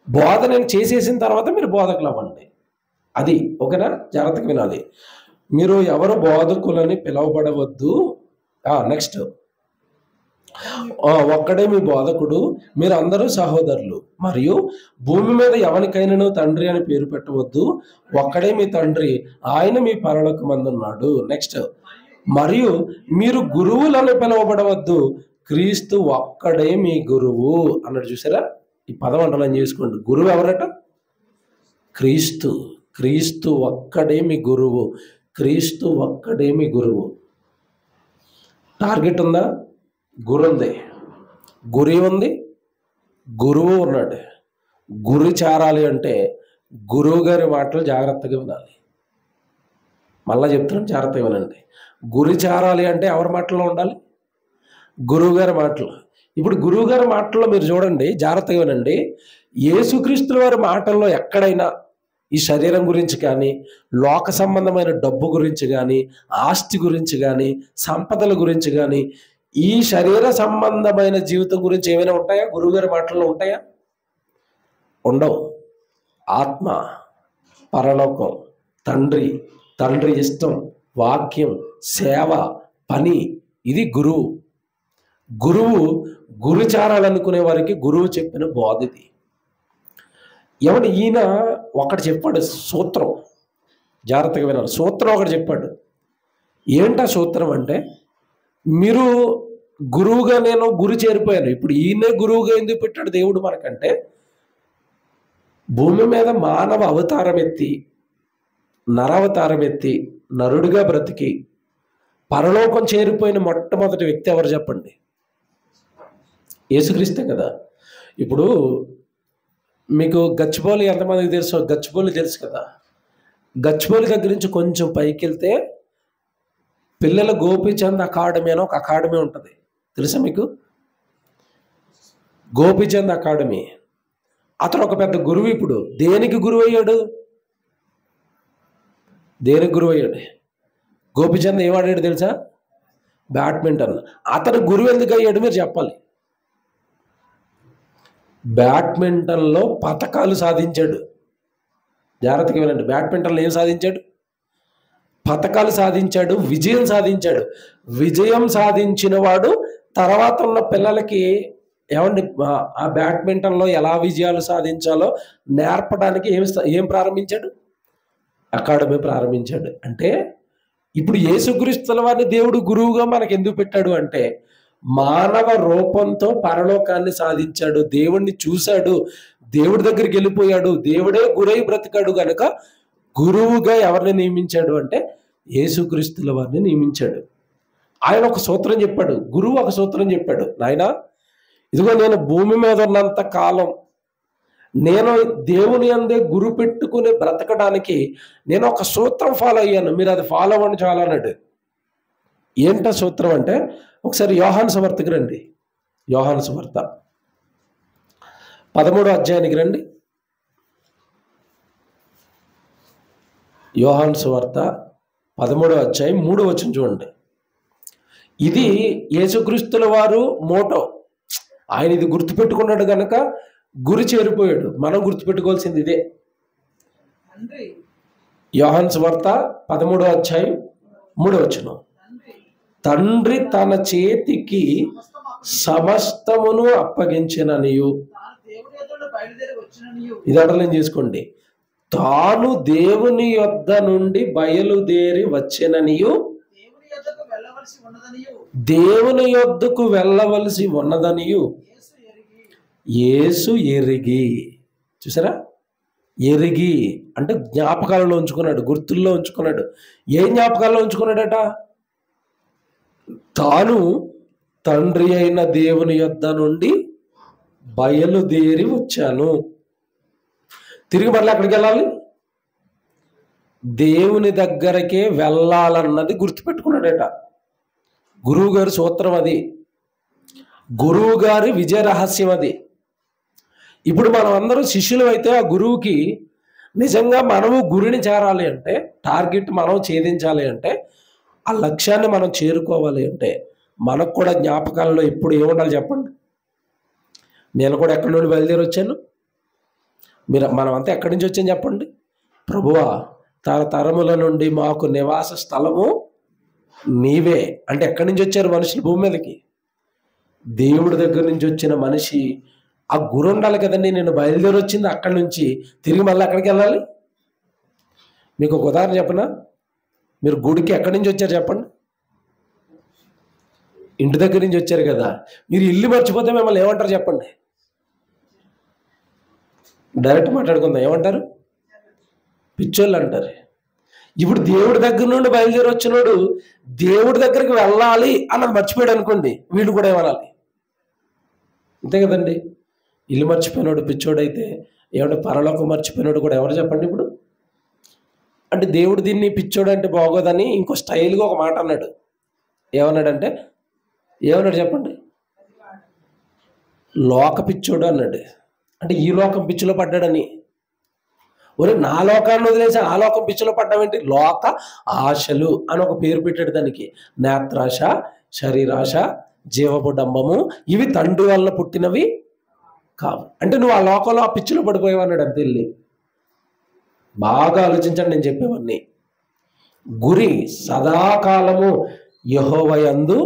Speaker 1: బోధ నేను చేసేసిన తర్వాత మీరు బోధకులు అవ్వండి. అది ఓకేనా? జాగ్రత్తగా వినాలి. మీరు ఎవరు బోధకులని పిలువబడవద్దు. నెక్స్ట్, ఒక్కడే మీ బోధకుడు, మీరు అందరూ సహోదరులు, మరియు భూమి మీద ఎవరికైనాను తండ్రి అని పేరు పెట్టవద్దు, ఒక్కడే మీ తండ్రి, ఆయన మీ పరలోకమందున్నాడు. నెక్స్ట్, మరియు మీరు గురువులను పిలువబడవద్దు, క్రీస్తు ఒక్కడే మీ గురువు అన్నాడు. చూసారా? ఈ పదం అంటలం చేసుకోండి. గురువు ఎవరట? క్రీస్తు. క్రీస్తు ఒక్కడే మీ గురువు. క్రీస్తు ఒక్కడే మీ గురువు. టార్గెట్ ఉందా? గురు ఉంది, గురి ఉంది, గురువు ఉన్నాడు. గురి చేరాలి అంటే గురువు గారి మాటలు జాగ్రత్తగా వినాలి. మళ్ళా చెప్తున్నాను, జాగ్రత్తగా వినండి. గురి చేరాలి అంటే ఎవరి మాటల్లో ఉండాలి? గురువు గారి మాటలు. ఇప్పుడు గురువు గారి మాటల్లో మీరు చూడండి, జాగ్రత్తగా వినండి. యేసుక్రీస్తుల వారి మాటల్లో ఎక్కడైనా ఈ శరీరం గురించి కానీ, లోక సంబంధమైన డబ్బు గురించి కానీ, ఆస్తి గురించి కానీ, సంపదల గురించి కానీ, ఈ శరీర సంబంధమైన జీవితం గురించి ఏమైనా ఉంటాయా? గురువుగారి మాటల్లో ఉంటాయా? ఉండవు. ఆత్మ, పరలోకం, తండ్రి, తండ్రి ఇష్టం, వాక్యం, సేవ, పని, ఇది గురువు. గురువు గురిచారాలనుకునే వారికి గురువు చెప్పిన బోధ ఇది. ఎవడు ఈయన ఒకటి చెప్పాడు సూత్రం, జాగ్రత్తగా వినాలి. సూత్రం ఒకటి చెప్పాడు. ఏంటా సూత్రం అంటే, మీరు గురువుగా నేను గురి చేరిపోయాను. ఇప్పుడు ఈయనే గురువుగా ఎందుకు పెట్టాడు దేవుడు మనకంటే, భూమి మీద మానవ అవతారం ఎత్తి, నరావతారం ఎత్తి, నరుడిగా బ్రతికి పరలోకం చేరిపోయిన మొట్టమొదటి వ్యక్తి ఎవరు చెప్పండి? యేసుక్రీస్తే కదా. ఇప్పుడు మీకు గచ్చిబౌలి ఎంతమందికి తెలుసు? గచ్చిబౌలి తెలుసు కదా. గచ్చిబౌలి దగ్గర నుంచి కొంచెం పైకి వెళ్తే పిల్లల గోపీచంద్ అకాడమీ అని ఒక అకాడమీ ఉంటుంది, తెలుసా మీకు? గోపీచంద్ అకాడమీ. అతను ఒక పెద్ద గురువు. ఇప్పుడు దేనికి గురువు అయ్యాడు? దేనికి గురువు అయ్యాడు? గోపీచంద్ ఏమాడాడు తెలుసా? బ్యాడ్మింటన్. అతను గురువు ఎందుకు అయ్యాడు మీరు చెప్పాలి. బ్యాడ్మింటన్లో పతకాలు సాధించాడు. జాగ్రత్తగా వినండి. బ్యాడ్మింటన్లో ఏం సాధించాడు? పతకాలు సాధించాడు, విజయం సాధించాడు. విజయం సాధించిన వాడు తర్వాత ఉన్న పిల్లలకి ఏమండి ఆ బ్యాడ్మింటన్లో ఎలా విజయాలు సాధించాలో నేర్పడానికి ఏం ప్రారంభించాడు? అకాడమీ ప్రారంభించాడు. అంటే ఇప్పుడు యేసుక్రీస్తుల వారిని దేవుడు గురువుగా మనకు ఎందుకు పెట్టాడు అంటే, మానవ రూపంతో పరలోకాన్ని సాధించాడు, దేవుణ్ణి చూశాడు, దేవుడి దగ్గరికి వెళ్ళిపోయాడు, దేవుడే గురై బ్రతికాడు. కనుక గురువుగా ఎవరిని నియమించాడు అంటే యేసుక్రీస్తుల వారిని నియమించాడు. ఆయన ఒక సూత్రం చెప్పాడు, గురువు ఒక సూత్రం చెప్పాడు. నాయనా, ఇదిగో నేను భూమి మీద ఉన్నంత కాలం నేను దేవుని అందే గురు పెట్టుకుని బ్రతకడానికి నేను ఒక సూత్రం ఫాలో అయ్యాను, మీరు అది ఫాలో అవ్వండి చాలా అన్నాడు. ఏంట సూత్రం అంటే, ఒకసారి యోహాను సువార్తకి రండి. యోహాను సువార్త 13వ అధ్యాయానికి రండి. యోహాను సువార్త 13వ అధ్యాయం 3వ వచనం చూడండి. ఇది యేసుక్రీస్తుల వారు మోటో. ఆయన ఇది గుర్తుపెట్టుకున్నాడు కనుక గురి చేరిపోయాడు. మనం గుర్తుపెట్టుకోవాల్సింది ఇదే. యోహాను సువార్త 13వ అధ్యాయం 3వ వచనం. తండ్రి తన చేతికి సమస్తమును అప్పగించిననియు, ఇది అండర్లైన్ చేసుకోండి, తాను దేవుని యొద్ద నుండి బయలుదేరి వచ్చెననియు, దేవుని యొద్దకు వెళ్ళవలసి ఉన్నదనియు యేసు ఎరిగి. చూసారా, ఎరిగి అంటే జ్ఞాపకాలలో ఉంచుకున్నాడు, గుర్తుల్లో ఉంచుకున్నాడు. ఏం జ్ఞాపకాల్లో ఉంచుకున్నాడట? తాను తండ్రి అయిన దేవుని యొద్ద నుండి బయలుదేరి వచ్చాను. తిరిగి మళ్ళీ అక్కడికి వెళ్ళాలి, దేవుని దగ్గరకే వెళ్ళాలన్నది గుర్తుపెట్టుకున్నాడట. గురువు గారి సూత్రం అది, గురువు గారి విజయ రహస్యం అది. ఇప్పుడు మనం అందరూ శిష్యులు అయితే ఆ గురువుకి నిజంగా మనము గురిని చేరాలి అంటే, టార్గెట్ మనం ఛేదించాలి అంటే, ఆ లక్ష్యాన్ని మనం చేరుకోవాలి అంటే మనకు కూడా జ్ఞాపకాలలో ఎప్పుడు ఏముండాలి చెప్పండి? నేను కూడా ఎక్కడి నుండి బయలుదేరి వచ్చాను, మనమంతా ఎక్కడి నుంచి వచ్చాను చెప్పండి? ప్రభువా, తరతరముల నుండి మాకు నివాస స్థలము నీవే. అంటే ఎక్కడి నుంచి వచ్చారు మనుషులు భూమి మీదకి? దేవుడి దగ్గర నుంచి వచ్చిన మనిషి ఆ గురు ఉండాలి కదండి. నేను బయలుదేరి వచ్చింది అక్కడి నుంచి, తిరిగి మళ్ళీ అక్కడికి వెళ్ళాలి. మీకు ఒక ఉదాహరణ చెప్పనా? మీరు గుడికి ఎక్కడి నుంచి వచ్చారు చెప్పండి? ఇంటి దగ్గర నుంచి వచ్చారు కదా. మీరు ఇల్లు మర్చిపోతే మిమ్మల్ని ఏమంటారు చెప్పండి? డైరెక్ట్ మాట్లాడుకుందాం, ఏమంటారు? పిచ్చోళ్ళు అంటారు. ఇప్పుడు దేవుడి దగ్గర నుండి బయలుదేరి వచ్చినోడు దేవుడి దగ్గరికి వెళ్ళాలి అన్నది మర్చిపోయాడు అనుకోండి, వీళ్ళు కూడా ఏమనాలి? అంతే కదండి. ఇల్లు మర్చిపోయినాడు పిచ్చోడైతే ఏమంటే పరలోకం మర్చిపోయినాడు కూడా ఎవరు చెప్పండి? ఇప్పుడు అంటే దేవుడు దీన్ని పిచ్చోడు అంటే బాగోదని ఇంకో స్టైల్గా ఒక మాట అన్నాడు. ఏమన్నాడు చెప్పండి? లోక పిచ్చోడు అన్నాడు. అంటే ఈ లోకం పిచ్చిలో పడ్డాడని. ఒరే, నా లోకాన్ని వదిలేసి ఆ లోకం పిచ్చిలో పడ్డామేంటి? లోక ఆశలు అని ఒక పేరు పెట్టాడు దానికి. నేత్రాశ, శరీరాశ, జీవపు డంబము, ఇవి తండ్రి వల్ల పుట్టినవి కావు. అంటే నువ్వు ఆ లోకంలో ఆ పిచ్చిలో పడిపోయావు అన్నాడు. అంతే. వెళ్ళి బాగా ఆలోచించండి నేను చెప్పేవన్నీ. గురి సదాకాలము యెహోవా యందు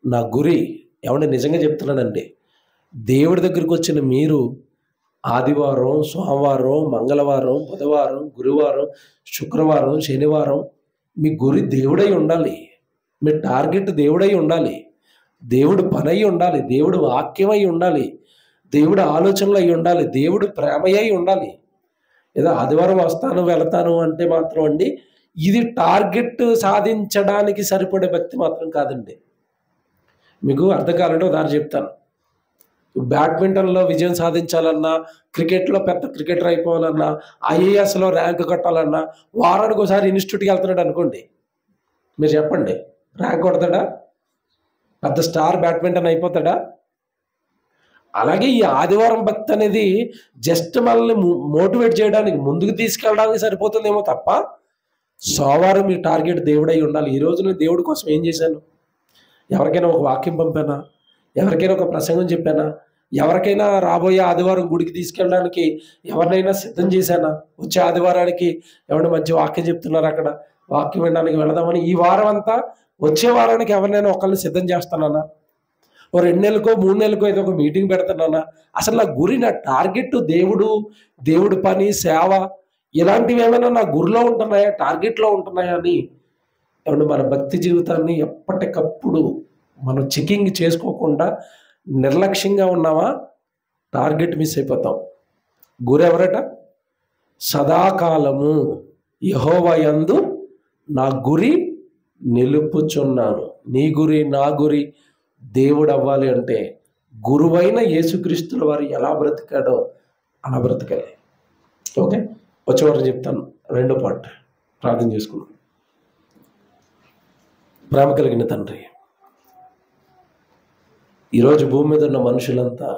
Speaker 1: నా గురి. ఏమంటే నిజంగా చెప్తున్నానండి, దేవుడి దగ్గరికి వచ్చిన మీరు ఆదివారం, సోమవారం, మంగళవారం, బుధవారం, గురువారం, శుక్రవారం, శనివారం మీ గురి దేవుడై ఉండాలి. మీ టార్గెట్ దేవుడై ఉండాలి. దేవుడు పని అయి ఉండాలి. దేవుడు వాక్యం అయి ఉండాలి. దేవుడు ఆలోచనలు అయి ఉండాలి. దేవుడు ప్రేమ అయి ఉండాలి. ఏదో ఆదివారం వస్తాను వెళతాను అంటే మాత్రం అండి, ఇది టార్గెట్ సాధించడానికి సరిపడే భక్తి మాత్రం కాదండి. మీకు అర్థం కావాలంటే ఉదాహరణ చెప్తాను. బ్యాడ్మింటన్లో విజయం సాధించాలన్నా, క్రికెట్లో పెద్ద క్రికెటర్ అయిపోవాలన్నా, ఐఏఎస్లో ర్యాంక్ కట్టాలన్నా వారానికి ఒకసారి ఇన్స్టిట్యూట్కి వెళ్తున్నాడు అనుకోండి, మీరు చెప్పండి, ర్యాంక్ కొడతాడా? పెద్ద స్టార్ బ్యాడ్మింటన్ అయిపోతాడా? అలాగే ఈ ఆదివారం భక్తి అనేది జస్ట్ మనల్ని మోటివేట్ చేయడానికి, ముందుకు తీసుకెళ్ళడానికి సరిపోతుందేమో తప్ప, సోమవారం మీ టార్గెట్ దేవుడై ఉండాలి. ఈరోజు నేను దేవుడి కోసం ఏం చేశాను? ఎవరికైనా ఒక వాక్యం పంపానా? ఎవరికైనా ఒక ప్రసంగం చెప్పానా? ఎవరికైనా రాబోయే ఆదివారం గుడికి తీసుకెళ్ళడానికి ఎవరినైనా సిద్ధం చేశానా? వచ్చే ఆదివారానికి ఎవరైనా మంచి వాక్యం చెప్తున్నారు, అక్కడ వాక్యం వినడానికి వెళదామని ఈ వారం అంతా వచ్చే వారానికి ఎవరినైనా ఒకళ్ళని సిద్ధం చేస్తానా? ఓ 2 నెలలకో 3 నెలలకో ఏదో ఒక మీటింగ్ పెడతానా? అసలు నా గురి, నా టార్గెట్ దేవుడు పని, సేవ ఇలాంటివి ఏమైనా నా గురిలో ఉంటున్నాయా, టార్గెట్లో ఉంటున్నాయా అని ఏమన్నా మన భక్తి జీవితాన్ని ఎప్పటికప్పుడు మనం చెకింగ్ చేసుకోకుండా నిర్లక్ష్యంగా ఉన్నామా, టార్గెట్ మిస్ అయిపోతాం. గురి ఎవరట? సదాకాలము యెహోవా యందు నా గురి నిలుపుచున్నాను. నీ గురి, నా గురి దేవుడు అవ్వాలి అంటే గురువైన యేసుక్రీస్తుల వారు ఎలా బ్రతికాడో అలా బ్రతకాలి. ఓకే, వచ్చేవారు చెప్తాను. 2వ పార్ట్ ప్రార్థన చేసుకున్నాం. ప్రేమ కలిగిన తండ్రి, ఈరోజు భూమి మీద ఉన్న మనుషులంతా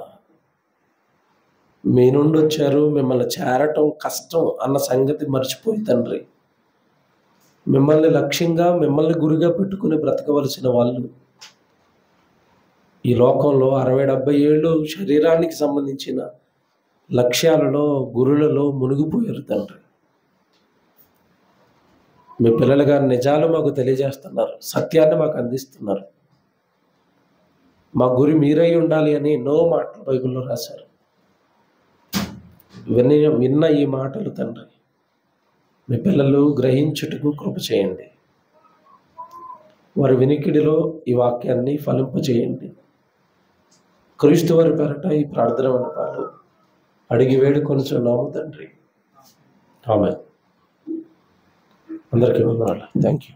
Speaker 1: మీ నుండి వచ్చారు, మిమ్మల్ని చేరటం కష్టం అన్న సంగతి మర్చిపోయి తండ్రి, మిమ్మల్ని లక్ష్యంగా మిమ్మల్ని గురిగా పెట్టుకుని బ్రతకవలసిన వాళ్ళు ఈ లోకంలో 60-70 ఏళ్ళు శరీరానికి సంబంధించిన లక్ష్యాలలో గురులలో మునిగిపోయారు తండ్రి. మీ పిల్లలుగా నిజాలు మాకు తెలియజేస్తున్నారు, సత్యాన్ని మాకు అందిస్తున్నారు. మా గురి మీరై ఉండాలి అని ఎన్నో మాటలు బైబిల్లో రాశారు. విన్న ఈ మాటలు తండ్రి, మీ పిల్లలు గ్రహించుటకు కృప చేయండి. వారి వినికిడిలో ఈ వాక్యాన్ని ఫలింపచేయండి. క్రీస్తు వారి పేరట ఈ ప్రార్థన విన్నపాలు అడిగి వేడుకొనుచున్నాము తండ్రి. ఆమేన్. అందరికీ వందనాలు. Thank you.